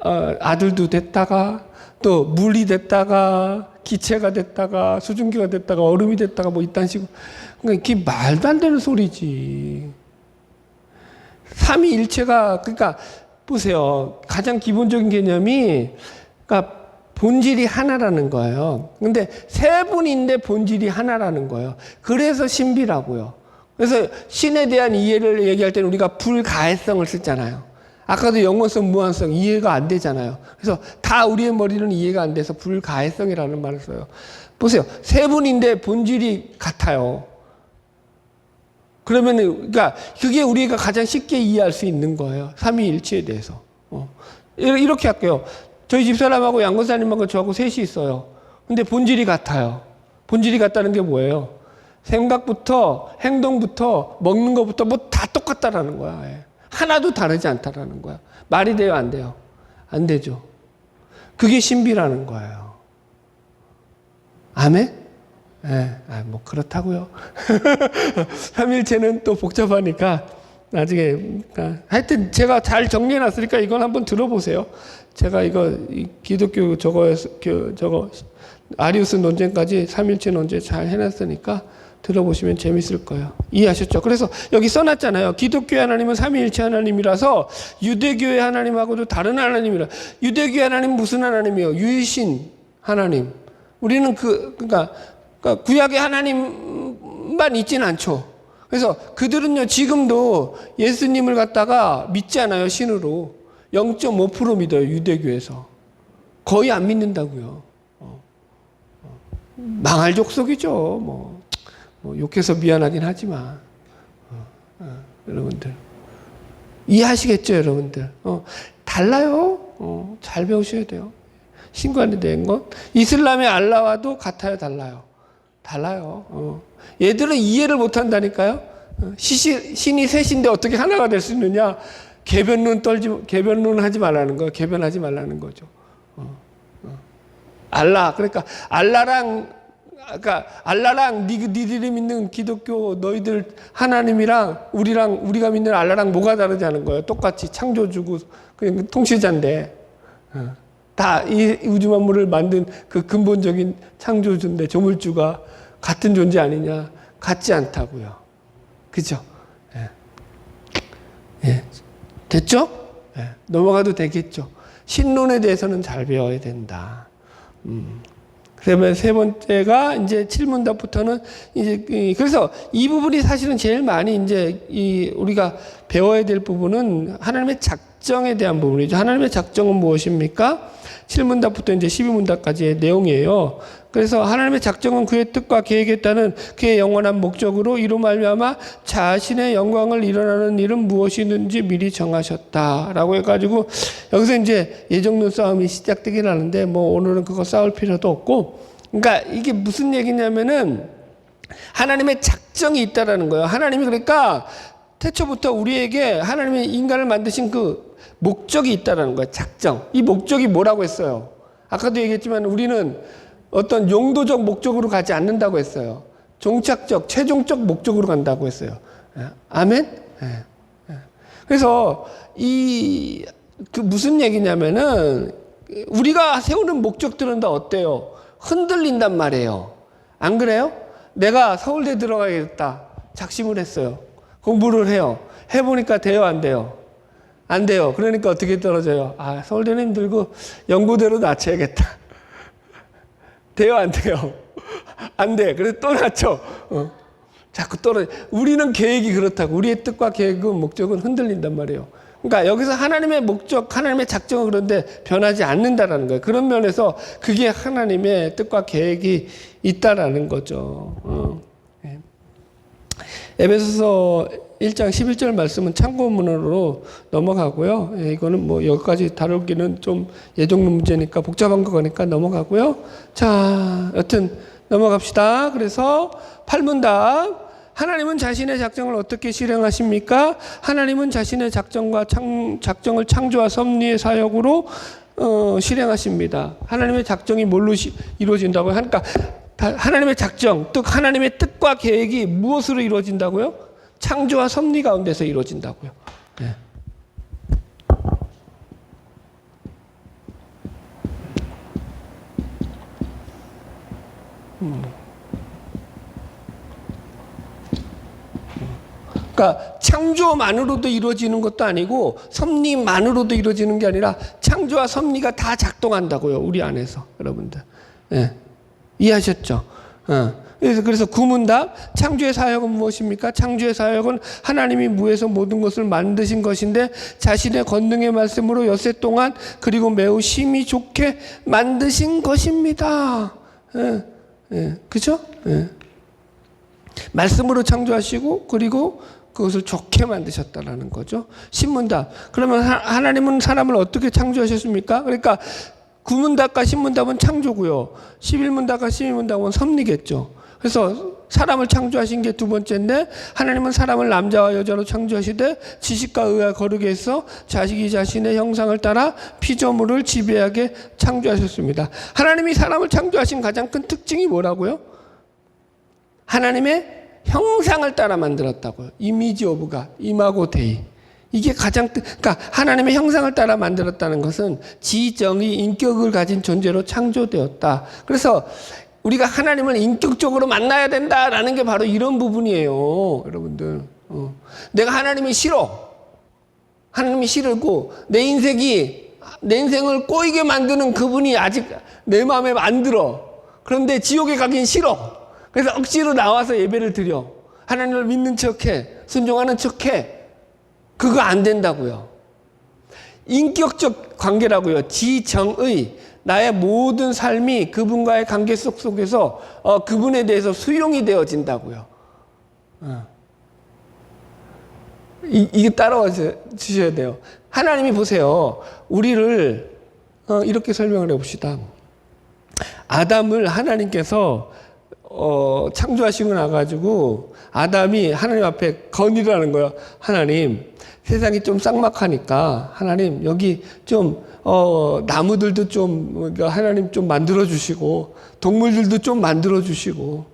아들도 됐다가 또 물이 됐다가 기체가 됐다가 수증기가 됐다가 얼음이 됐다가 이딴 식으로. 그러니까 이게 말도 안 되는 소리지. 삼위일체가 그러니까 보세요. 가장 기본적인 개념이 그러니까 본질이 하나라는 거예요. 근데 세 분인데 본질이 하나라는 거예요. 그래서 신비라고요. 그래서 신에 대한 이해를 얘기할 때는 우리가 불가해성을 쓰잖아요. 아까도 영원성, 무한성 이해가 안 되잖아요. 그래서 다 우리의 머리는 이해가 안 돼서 불가해성이라는 말을 써요. 보세요. 세 분인데 본질이 같아요. 그러면은, 그러니까, 그게 우리가 가장 쉽게 이해할 수 있는 거예요. 삼위일체에 대해서. 이렇게 할게요. 저희 집사람하고 양권사님하고 저하고 셋이 있어요. 근데 본질이 같아요. 본질이 같다는 게 뭐예요? 생각부터, 행동부터, 먹는 것부터 다 똑같다라는 거야. 하나도 다르지 않다라는 거야. 말이 돼요? 안 돼요? 안 되죠. 그게 신비라는 거예요. 아멘? 예, 그렇다고요. 삼일체는 또 복잡하니까 나중에 하여튼 제가 잘 정리해놨으니까 이건 한번 들어보세요. 제가 기독교 저거 아리우스 논쟁까지 삼일체 논쟁 잘 해놨으니까 들어보시면 재밌을 거예요. 이해하셨죠? 그래서 여기 써놨잖아요. 기독교의 하나님은 삼위일체 하나님이라서 유대교의 하나님하고도 다른 하나님이라. 유대교의 하나님은 무슨 하나님이에요? 유일신 하나님. 우리는 그러니까 구약의 하나님만 있지는 않죠. 그래서 그들은요, 지금도 예수님을 갖다가 믿지 않아요, 신으로. 0.5% 믿어요, 유대교에서. 거의 안 믿는다고요. 망할 족속이죠. 욕해서 미안하긴 하지만. 여러분들. 이해하시겠죠, 여러분들. 달라요. 잘 배우셔야 돼요. 신관에 대한 것. 이슬람의 알라와도 같아요, 달라요. 얘들은 이해를 못 한다니까요. 신이 셋인데 어떻게 하나가 될 수 있느냐? 개변론 하지 말라는 거예요. 개변하지 말라는 거죠. 그러니까 알라랑 니들이 믿는 기독교 너희들 하나님이랑 우리가 믿는 알라랑 뭐가 다르냐는 거예요. 똑같이 창조주고 그냥 통치자인데. 다 이 우주 만물을 만든 그 근본적인 창조주인데 조물주가 같은 존재 아니냐? 같지 않다고요. 그죠? 예. 됐죠? 예. 넘어가도 되겠죠? 신론에 대해서는 잘 배워야 된다. 그러면 세 번째가 이제 7문답부터는 이제 그래서 이 부분이 사실은 제일 많이 이제 우리가 배워야 될 부분은 하나님의 작정에 대한 부분이죠. 하나님의 작정은 무엇입니까? 7문답부터 이제 12문답까지의 내용이에요. 그래서 하나님의 작정은 그의 뜻과 계획에 따른 그의 영원한 목적으로 이로 말미암아 자신의 영광을 일어나는 일은 무엇이든지 미리 정하셨다라고 해가지고 여기서 이제 예정 눈싸움이 시작되긴 하는데 뭐 오늘은 그거 싸울 필요도 없고, 그러니까 이게 무슨 얘기냐면은 하나님의 작정이 있다라는 거예요. 하나님이 그러니까 태초부터 우리에게 하나님이 인간을 만드신 그 목적이 있다라는 거예요. 작정. 이 목적이 뭐라고 했어요? 아까도 얘기했지만 우리는 어떤 용도적 목적으로 가지 않는다고 했어요. 종착적, 최종적 목적으로 간다고 했어요. 아멘? 그래서 그 무슨 얘기냐면은 우리가 세우는 목적들은 다 어때요? 흔들린단 말이에요. 안 그래요? 내가 서울대 들어가야겠다. 작심을 했어요. 공부를 해요. 해보니까 돼요, 안 돼요? 안 돼요. 그러니까 어떻게 떨어져요? 아, 서울대는 힘들고 연구대로 낮춰야겠다. 돼요, 안 돼요? 안 돼. 그래서 또 낮춰. 자꾸 떨어져. 우리는 계획이 그렇다고. 우리의 뜻과 계획은 목적은 흔들린단 말이에요. 그러니까 여기서 하나님의 목적, 하나님의 작정은 그런데 변하지 않는다라는 거예요. 그런 면에서 그게 하나님의 뜻과 계획이 있다라는 거죠. 에베소서 1장 11절 말씀은 참고문으로 넘어가고요. 이거는 뭐 여기까지 다루기는 좀 예정론 문제니까 복잡한 거니까 넘어가고요. 자, 여튼 넘어갑시다. 그래서 8문답. 하나님은 자신의 작정을 어떻게 실행하십니까? 하나님은 자신의 작정과 작정을 창조와 섭리의 사역으로 실행하십니다. 하나님의 작정이 뭘로 이루어진다고요? 그러니까 하나님의 작정, 즉 하나님의 뜻과 계획이 무엇으로 이루어진다고요? 창조와 섭리 가운데서 이루어진다고요. 네. 그러니까 창조만으로도 이루어지는 것도 아니고 섭리만으로도 이루어지는 게 아니라 창조와 섭리가 다 작동한다고요. 우리 안에서 여러분들. 네. 이해하셨죠? 그래서 구문답. 창조의 사역은 무엇입니까? 창조의 사역은 하나님이 무에서 모든 것을 만드신 것인데 자신의 권능의 말씀으로 엿새 동안 그리고 매우 심히 좋게 만드신 것입니다. 그죠? 말씀으로 창조하시고 그리고 그것을 좋게 만드셨다라는 거죠. 신문답. 그러면 하나님은 사람을 어떻게 창조하셨습니까? 그러니까 구문답과 신문답은 창조고요. 11문답과 12문답은 섭리겠죠. 그래서 사람을 창조하신 게 두 번째인데 하나님은 사람을 남자와 여자로 창조하시되 지식과 의와 거룩에 있어 자식이 자신의 형상을 따라 피조물을 지배하게 창조하셨습니다. 하나님이 사람을 창조하신 가장 큰 특징이 뭐라고요? 하나님의 형상을 따라 만들었다고요. 이미지 오브 갓, 이마고 데이. 이게 그러니까 하나님의 형상을 따라 만들었다는 것은 지정의 인격을 가진 존재로 창조되었다. 그래서 우리가 하나님을 인격적으로 만나야 된다라는 게 바로 이런 부분이에요. 여러분들. 내가 하나님이 싫어. 하나님이 싫고 내 인생을 꼬이게 만드는 그분이 아직 내 마음에 안 들어. 그런데 지옥에 가긴 싫어. 그래서 억지로 나와서 예배를 드려. 하나님을 믿는 척해. 순종하는 척해. 그거 안 된다고요. 인격적 관계라고요. 지정의. 나의 모든 삶이 그분과의 관계 속에서 그분에 대해서 수용이 되어진다고요. 이게 따라와 주셔야 돼요. 하나님이 보세요. 우리를 이렇게 설명을 해봅시다. 아담을 하나님께서 창조하시고 나가지고 아담이 하나님 앞에 건의를 하는 거예요. 하나님, 세상이 좀 쌍막하니까 하나님 여기 좀 나무들도 좀 하나님 좀 만들어 주시고 동물들도 좀 만들어 주시고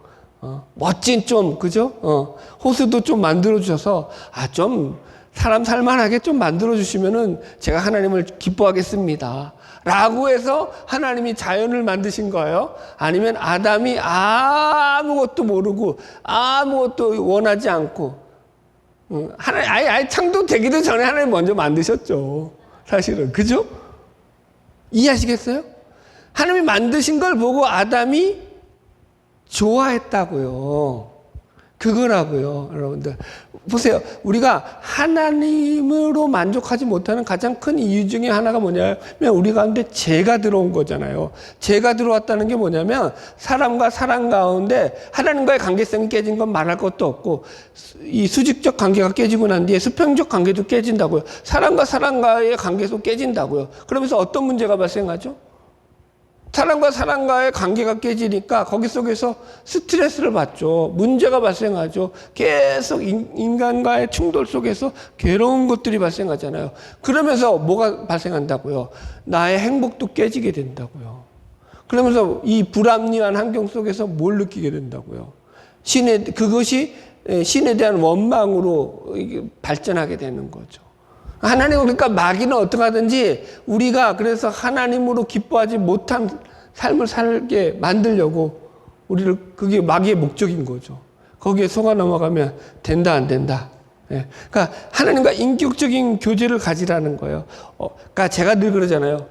멋진 좀 그죠? 호수도 좀 만들어 주셔서 좀 사람 살만하게 좀 만들어 주시면은 제가 하나님을 기뻐하겠습니다. 라고 해서 하나님이 자연을 만드신 거예요? 아니면 아담이 아무것도 모르고 아무것도 원하지 않고 하나님 아예 창조되기도 전에 하나님 먼저 만드셨죠. 사실은 그죠? 이해하시겠어요? 하나님이 만드신 걸 보고 아담이 좋아했다고요. 그거라고요, 여러분들. 보세요. 우리가 하나님으로 만족하지 못하는 가장 큰 이유 중에 하나가 뭐냐면 우리 가운데 죄가 들어온 거잖아요. 죄가 들어왔다는 게 뭐냐면 사람과 사람 가운데 하나님과의 관계성이 깨진 건 말할 것도 없고 이 수직적 관계가 깨지고 난 뒤에 수평적 관계도 깨진다고요. 사람과 사람과의 관계도 깨진다고요. 그러면서 어떤 문제가 발생하죠? 사람과 사람과의 관계가 깨지니까 거기 속에서 스트레스를 받죠. 문제가 발생하죠. 계속 인간과의 충돌 속에서 괴로운 것들이 발생하잖아요. 그러면서 뭐가 발생한다고요? 나의 행복도 깨지게 된다고요. 그러면서 이 불합리한 환경 속에서 뭘 느끼게 된다고요? 그것이 신에 대한 원망으로 발전하게 되는 거죠. 하나님은 그러니까 마귀는 어떻게 하든지 우리가 그래서 하나님으로 기뻐하지 못한 삶을 살게 만들려고 우리를 그게 마귀의 목적인 거죠. 거기에 속아 넘어가면 된다 안 된다. 예. 그러니까 하나님과 인격적인 교제를 가지라는 거예요. 그러니까 제가 늘 그러잖아요.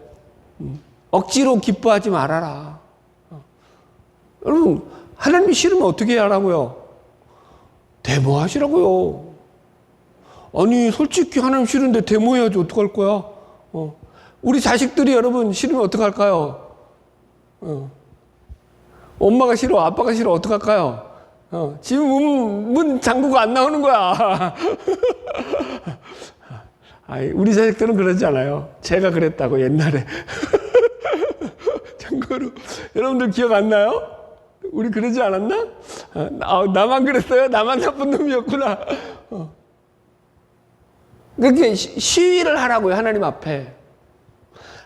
억지로 기뻐하지 말아라. 여러분 하나님이 싫으면 어떻게 하라고요? 데모하시라고요. 아니 솔직히 하나님 싫은데 데모해야지 어떡할 거야? 우리 자식들이 여러분 싫으면 어떡할까요? 엄마가 싫어 아빠가 싫어 어떡할까요? 지금 문 잠그고 안 나오는 거야. 아이, 우리 자식들은 그러지 않아요. 제가 그랬다고 옛날에. 참고로 여러분들 기억 안 나요? 우리 그러지 않았나? 나만 그랬어요? 나만 나쁜 놈이었구나. 그렇게 시위를 하라고요. 하나님 앞에.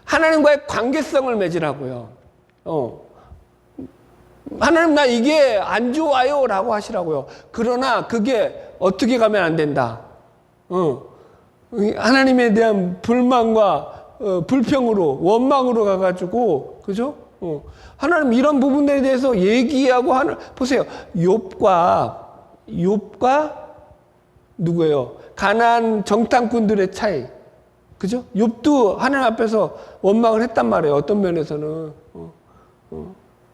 하나님과의 관계성을 맺으라고요. 하나님 나 이게 안 좋아요 라고 하시라고요. 그러나 그게 어떻게 가면 안 된다. 하나님에 대한 불만과 불평으로 원망으로 가가지고 그죠? 하나님 이런 부분들에 대해서 얘기하고 보세요. 욥과 누구예요? 가나안 정탐꾼들의 차이. 그죠? 욥도 하나님 앞에서 원망을 했단 말이에요. 어떤 면에서는.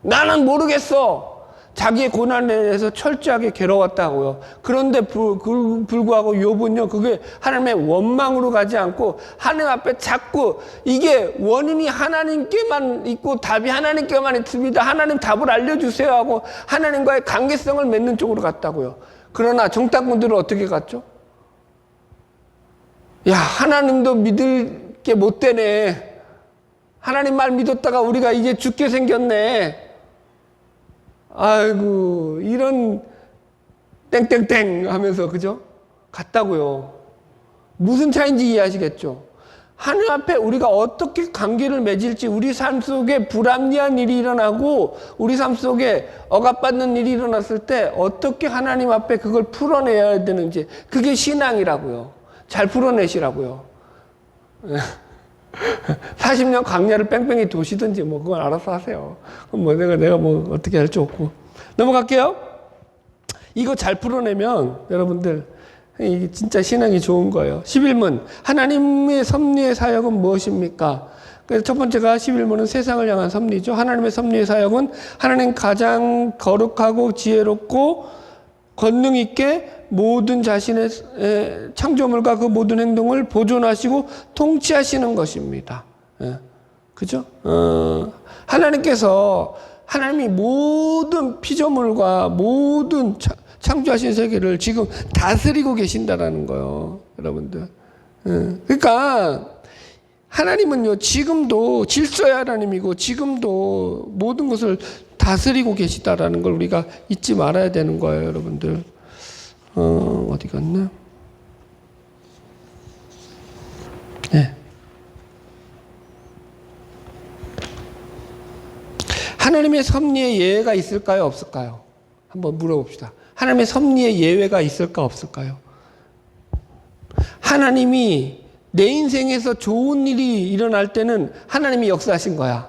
나는 모르겠어. 자기의 고난에 대해서 철저하게 괴로웠다고요. 그런데 불구하고 욥은요, 그게 하나님의 원망으로 가지 않고 하나님 앞에 자꾸 이게 원인이 하나님께만 있고 답이 하나님께만 있습니다. 하나님 답을 알려주세요 하고 하나님과의 관계성을 맺는 쪽으로 갔다고요. 그러나 정탐꾼들은 어떻게 갔죠? 야, 하나님도 믿을 게 못 되네. 하나님 말 믿었다가 우리가 이제 죽게 생겼네. 아이고, 이런 땡땡땡 하면서, 그죠? 갔다고요. 무슨 차이인지 이해하시겠죠? 하나님 앞에 우리가 어떻게 관계를 맺을지, 우리 삶 속에 불합리한 일이 일어나고 우리 삶 속에 억압받는 일이 일어났을 때 어떻게 하나님 앞에 그걸 풀어내야 되는지, 그게 신앙이라고요. 잘 풀어내시라고요. 40년 광야를 뺑뺑이 도시든지 뭐 그건 알아서 하세요. 그럼 뭐 내가 뭐 어떻게 할 줄 없고. 넘어갈게요. 이거 잘 풀어내면 여러분들 이게 진짜 신앙이 좋은 거예요. 11문. 하나님의 섭리의 사역은 무엇입니까? 그래서 첫 번째가 11문은 세상을 향한 섭리죠. 하나님의 섭리의 사역은 하나님 가장 거룩하고 지혜롭고 권능 있게 모든 자신의 창조물과 그 모든 행동을 보존하시고 통치하시는 것입니다. 그죠? 하나님이 모든 피조물과 모든 창조하신 세계를 지금 다스리고 계신다라는 거예요. 여러분들. 그러니까 하나님은요, 지금도 질서의 하나님이고 지금도 모든 것을 다스리고 계시다라는 걸 우리가 잊지 말아야 되는 거예요, 여러분들. 어디 갔나? 네. 하나님의 섭리에 예외가 있을까요? 없을까요? 한번 물어봅시다. 하나님의 섭리에 예외가 있을까? 없을까요? 하나님이 내 인생에서 좋은 일이 일어날 때는 하나님이 역사하신 거야.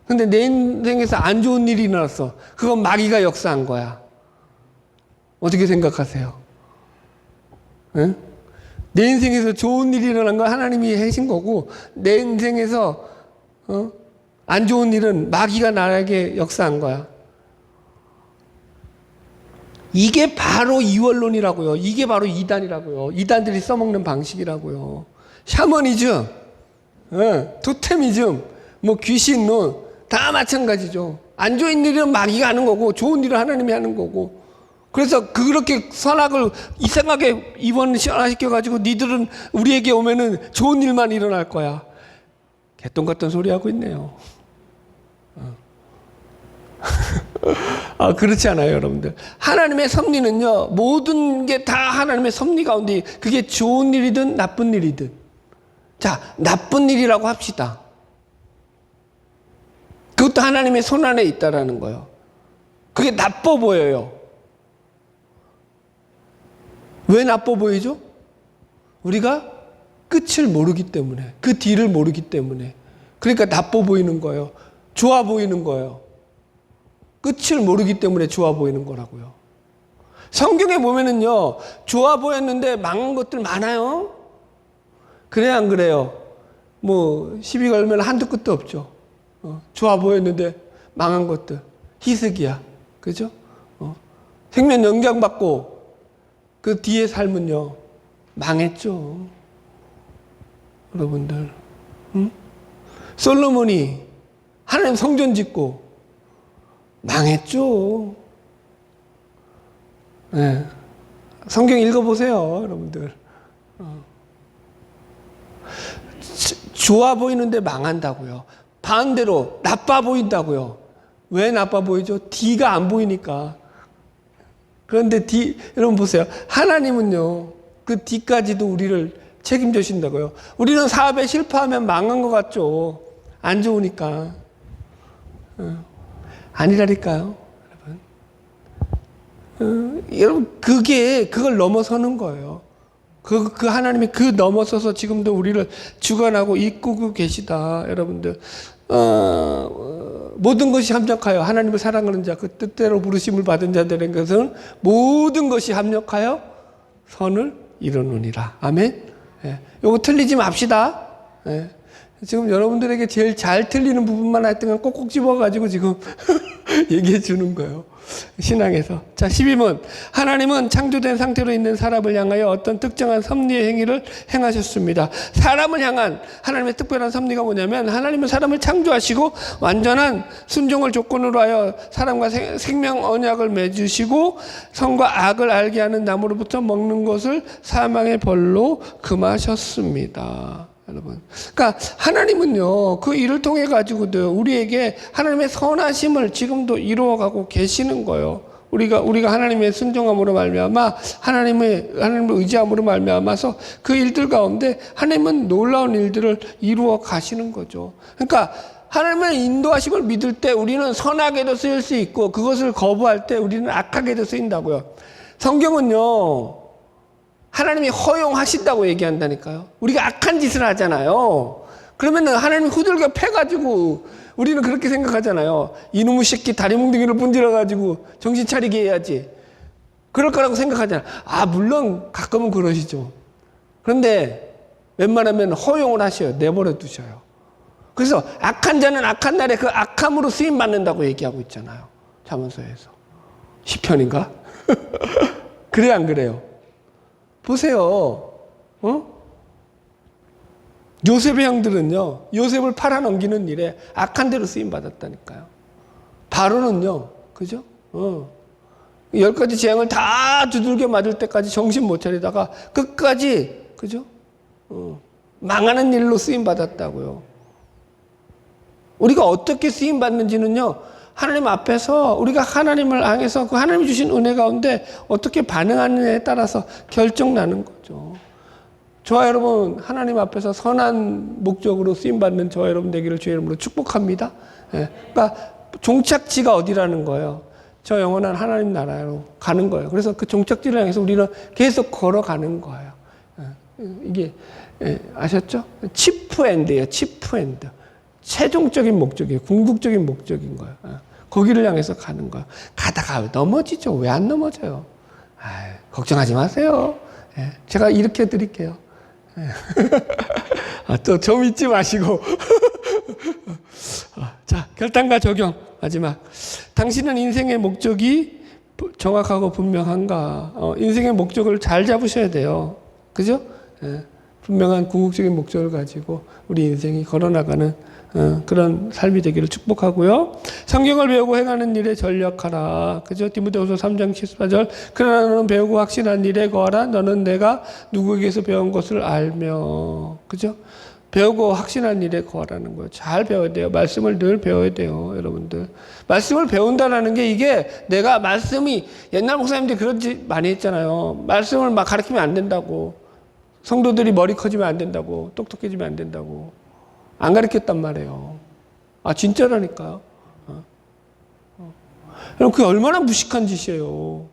근데 내 인생에서 안 좋은 일이 일어났어. 그건 마귀가 역사한 거야. 어떻게 생각하세요? 응? 내 인생에서 좋은 일이 일어난 건 하나님이 하신 거고, 내 인생에서 안 좋은 일은 마귀가 나에게 역사한 거야. 이게 바로 이원론이라고요. 이게 바로 이단이라고요. 이단들이 써먹는 방식이라고요. 샤머니즘, 토테미즘, 뭐 귀신론 다 마찬가지죠. 안 좋은 일은 마귀가 하는 거고 좋은 일은 하나님이 하는 거고. 그래서 그렇게 선악을 이상하게 입원시켜가지고 니들은 우리에게 오면은 좋은 일만 일어날 거야. 개똥 같은 소리 하고 있네요. 그렇지 않아요, 여러분들. 하나님의 섭리는요, 모든 게 다 하나님의 섭리 가운데, 그게 좋은 일이든 나쁜 일이든. 자, 나쁜 일이라고 합시다. 그것도 하나님의 손 안에 있다라는 거예요. 그게 나빠 보여요. 왜 나빠 보이죠? 우리가 끝을 모르기 때문에, 그 뒤를 모르기 때문에. 그러니까 나빠 보이는 거예요. 좋아 보이는 거예요. 끝을 모르기 때문에 좋아 보이는 거라고요. 성경에 보면은요, 좋아 보였는데 망한 것들 많아요. 그래요, 안 그래요? 뭐 시비 걸면 한두 끝도 없죠. 좋아 보였는데 망한 것들. 희석이야. 그죠? 생명 영장 받고 그 뒤에 삶은요, 망했죠. 여러분들. 응? 솔로몬이 하나님 성전 짓고 망했죠. 네. 성경 읽어보세요, 여러분들. 좋아 보이는데 망한다고요. 반대로 나빠 보인다고요. 왜 나빠 보이죠? 뒤가 안 보이니까. 그런데 여러분 보세요. 하나님은요, 그 뒤까지도 우리를 책임져 주신다고요. 우리는 사업에 실패하면 망한 것 같죠. 안 좋으니까. 아니라니까요, 여러분. 여러분, 그걸 넘어서는 거예요. 그 하나님이 넘어서서 지금도 우리를 주관하고 이끌고 계시다, 여러분들. 모든 것이 합력하여 하나님을 사랑하는 자, 그 뜻대로 부르심을 받은 자들인 것은 모든 것이 합력하여 선을 이루느니라. 아멘. 예. 요거 틀리지 맙시다. 예. 지금 여러분들에게 제일 잘 틀리는 부분만 하여튼 꼭꼭 집어가지고 지금 얘기해 주는 거예요. 신앙에서. 자, 12번. 하나님은 창조된 상태로 있는 사람을 향하여 어떤 특정한 섭리의 행위를 행하셨습니다. 사람을 향한 하나님의 특별한 섭리가 뭐냐면, 하나님은 사람을 창조하시고 완전한 순종을 조건으로 하여 사람과 생명 언약을 맺으시고 선과 악을 알게 하는 나무로부터 먹는 것을 사망의 벌로 금하셨습니다. 여러분. 그러니까 하나님은요, 그 일을 통해 가지고도 우리에게 하나님의 선하심을 지금도 이루어가고 계시는 거예요. 우리가 하나님의 순종함으로 말미암아 하나님을 의지함으로 말미암아서 그 일들 가운데 하나님은 놀라운 일들을 이루어 가시는 거죠. 그러니까 하나님의 인도하심을 믿을 때 우리는 선하게도 쓰일 수 있고, 그것을 거부할 때 우리는 악하게도 쓰인다고요. 성경은요, 하나님이 허용하신다고 얘기한다니까요. 우리가 악한 짓을 하잖아요. 그러면은 하나님이 후들겨 패가지고, 우리는 그렇게 생각하잖아요. 이놈의 새끼 다리 뭉둥이를 분질러가지고 정신 차리게 해야지. 그럴 거라고 생각하잖아요. 물론 가끔은 그러시죠. 그런데 웬만하면 허용을 하셔요. 내버려 두셔요. 그래서 악한 자는 악한 날에 그 악함으로 쓰임 받는다고 얘기하고 있잖아요. 잠언서에서. 시편인가? 그래, 안 그래요? 보세요. 요셉의 형들은요, 요셉을 팔아넘기는 일에 악한 대로 쓰임받았다니까요. 바로는요, 그죠? 10가지 재앙을 다 두들겨 맞을 때까지 정신 못 차리다가 끝까지, 그죠? 망하는 일로 쓰임받았다고요. 우리가 어떻게 쓰임받는지는요, 하나님 앞에서 우리가 하나님을 향해서 그 하나님이 주신 은혜 가운데 어떻게 반응하느냐에 따라서 결정나는 거죠. 저와 여러분, 하나님 앞에서 선한 목적으로 쓰임받는 저와 여러분 되기를 주의 이름으로 축복합니다. 예. 그러니까 종착지가 어디라는 거예요. 저 영원한 하나님 나라로 가는 거예요. 그래서 그 종착지를 향해서 우리는 계속 걸어가는 거예요. 예. 이게 아셨죠? 치프엔드예요. 치프엔드. 최종적인 목적이에요. 궁극적인 목적인 거예요. 거기를 향해서 가는 거예요. 가다가 넘어지죠. 왜 안 넘어져요? 걱정하지 마세요. 제가 일으켜 드릴게요. 또 점 잊지 마시고. 자, 결단과 적용. 마지막. 당신은 인생의 목적이 정확하고 분명한가? 인생의 목적을 잘 잡으셔야 돼요. 그죠? 예. 분명한 궁극적인 목적을 가지고 우리 인생이 걸어나가는 그런 삶이 되기를 축복하고요. 성경을 배우고 행하는 일에 전력하라. 그죠? 디모데후서 3장 14절. 그러나 너는 배우고 확신한 일에 거하라. 너는 내가 누구에게서 배운 것을 알며. 그죠? 배우고 확신한 일에 거하라는 거예요. 잘 배워야 돼요. 말씀을 늘 배워야 돼요, 여러분들. 말씀을 배운다라는 게 이게 내가 말씀이 옛날 목사님들이 그런지 많이 했잖아요. 말씀을 막 가르치면 안 된다고. 성도들이 머리 커지면 안 된다고. 똑똑해지면 안 된다고. 안 가르쳤단 말이에요. 아, 진짜라니까요. 여러분, 그게 얼마나 무식한 짓이에요.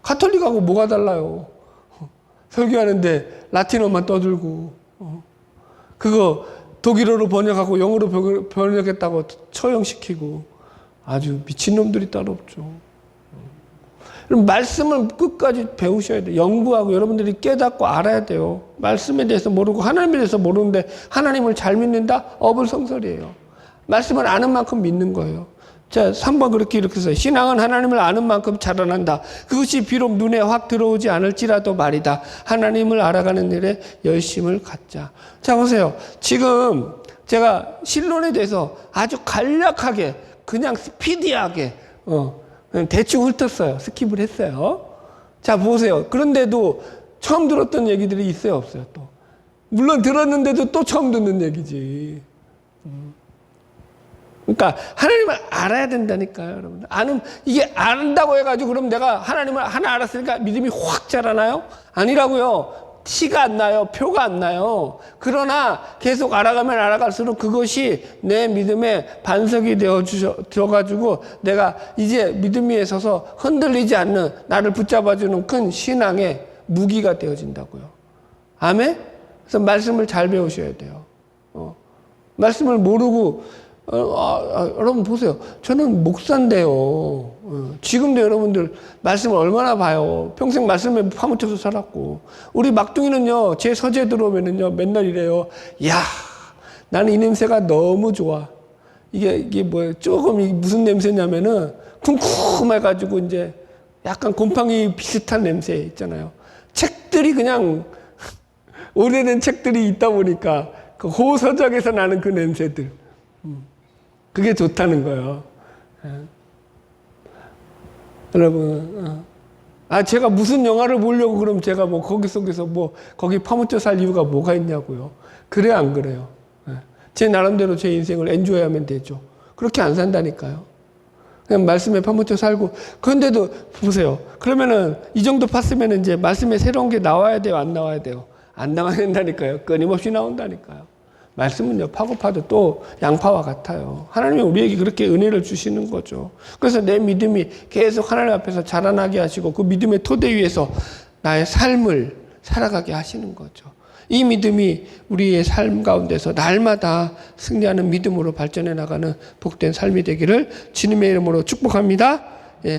가톨릭하고 뭐가 달라요? 설교하는데 라틴어만 떠들고, 그거 독일어로 번역하고 영어로 번역했다고 처형시키고 아주 미친놈들이 따로 없죠. 말씀을 끝까지 배우셔야 돼요. 연구하고 여러분들이 깨닫고 알아야 돼요. 말씀에 대해서 모르고 하나님에 대해서 모르는데 하나님을 잘 믿는다? 어불성설이에요. 말씀을 아는 만큼 믿는 거예요. 자, 3번 이렇게 써요. 신앙은 하나님을 아는 만큼 자라난다. 그것이 비록 눈에 확 들어오지 않을지라도 말이다. 하나님을 알아가는 일에 열심을 갖자. 자, 보세요. 지금 제가 신론에 대해서 아주 간략하게 그냥 스피디하게 대충 훑었어요. 스킵을 했어요. 자, 보세요. 그런데도 처음 들었던 얘기들이 있어요, 없어요, 또? 물론 들었는데도 또 처음 듣는 얘기지. 그러니까 하나님을 알아야 된다니까요, 여러분. 이게 안다고 해가지고 그럼 내가 하나님을 하나 알았으니까 믿음이 확 자라나요? 아니라고요. 티가 안 나요. 표가 안 나요. 그러나 계속 알아가면 알아갈수록 그것이 내 믿음의 반석이 되어가지고 내가 이제 믿음 위에 서서 흔들리지 않는 나를 붙잡아주는 큰 신앙의 무기가 되어진다고요. 아멘? 그래서 말씀을 잘 배우셔야 돼요. 말씀을 모르고 여러분 보세요. 저는 목사인데요. 지금도 여러분들 말씀을 얼마나 봐요. 평생 말씀에 파묻혀서 살았고. 우리 막둥이는요. 제 서재 들어오면은요. 맨날 이래요. 야, 나는 이 냄새가 너무 좋아. 이게 뭐예요? 조금 무슨 냄새냐면은 쿰쿰해가지고 이제 약간 곰팡이 비슷한 냄새 있잖아요. 책들이 그냥 오래된 책들이 있다 보니까 그 호서적에서 나는 그 냄새들. 그게 좋다는 거예요. 여러분, 제가 무슨 영화를 보려고 그럼 제가 뭐 거기 속에서 거기 파묻혀 살 이유가 뭐가 있냐고요. 그래요, 안 그래요? 제 나름대로 제 인생을 엔조이하면 되죠. 그렇게 안 산다니까요. 그냥 말씀에 파묻혀 살고. 그런데도 보세요. 그러면은 이 정도 팠으면 이제 말씀에 새로운 게 나와야 돼요, 안 나와야 돼요? 안 나와야 된다니까요. 끊임없이 나온다니까요. 말씀은요, 파고 파도 또 양파와 같아요. 하나님이 우리에게 그렇게 은혜를 주시는 거죠. 그래서 내 믿음이 계속 하나님 앞에서 자라나게 하시고 그 믿음의 토대 위에서 나의 삶을 살아가게 하시는 거죠. 이 믿음이 우리의 삶 가운데서 날마다 승리하는 믿음으로 발전해 나가는 복된 삶이 되기를 주님의 이름으로 축복합니다.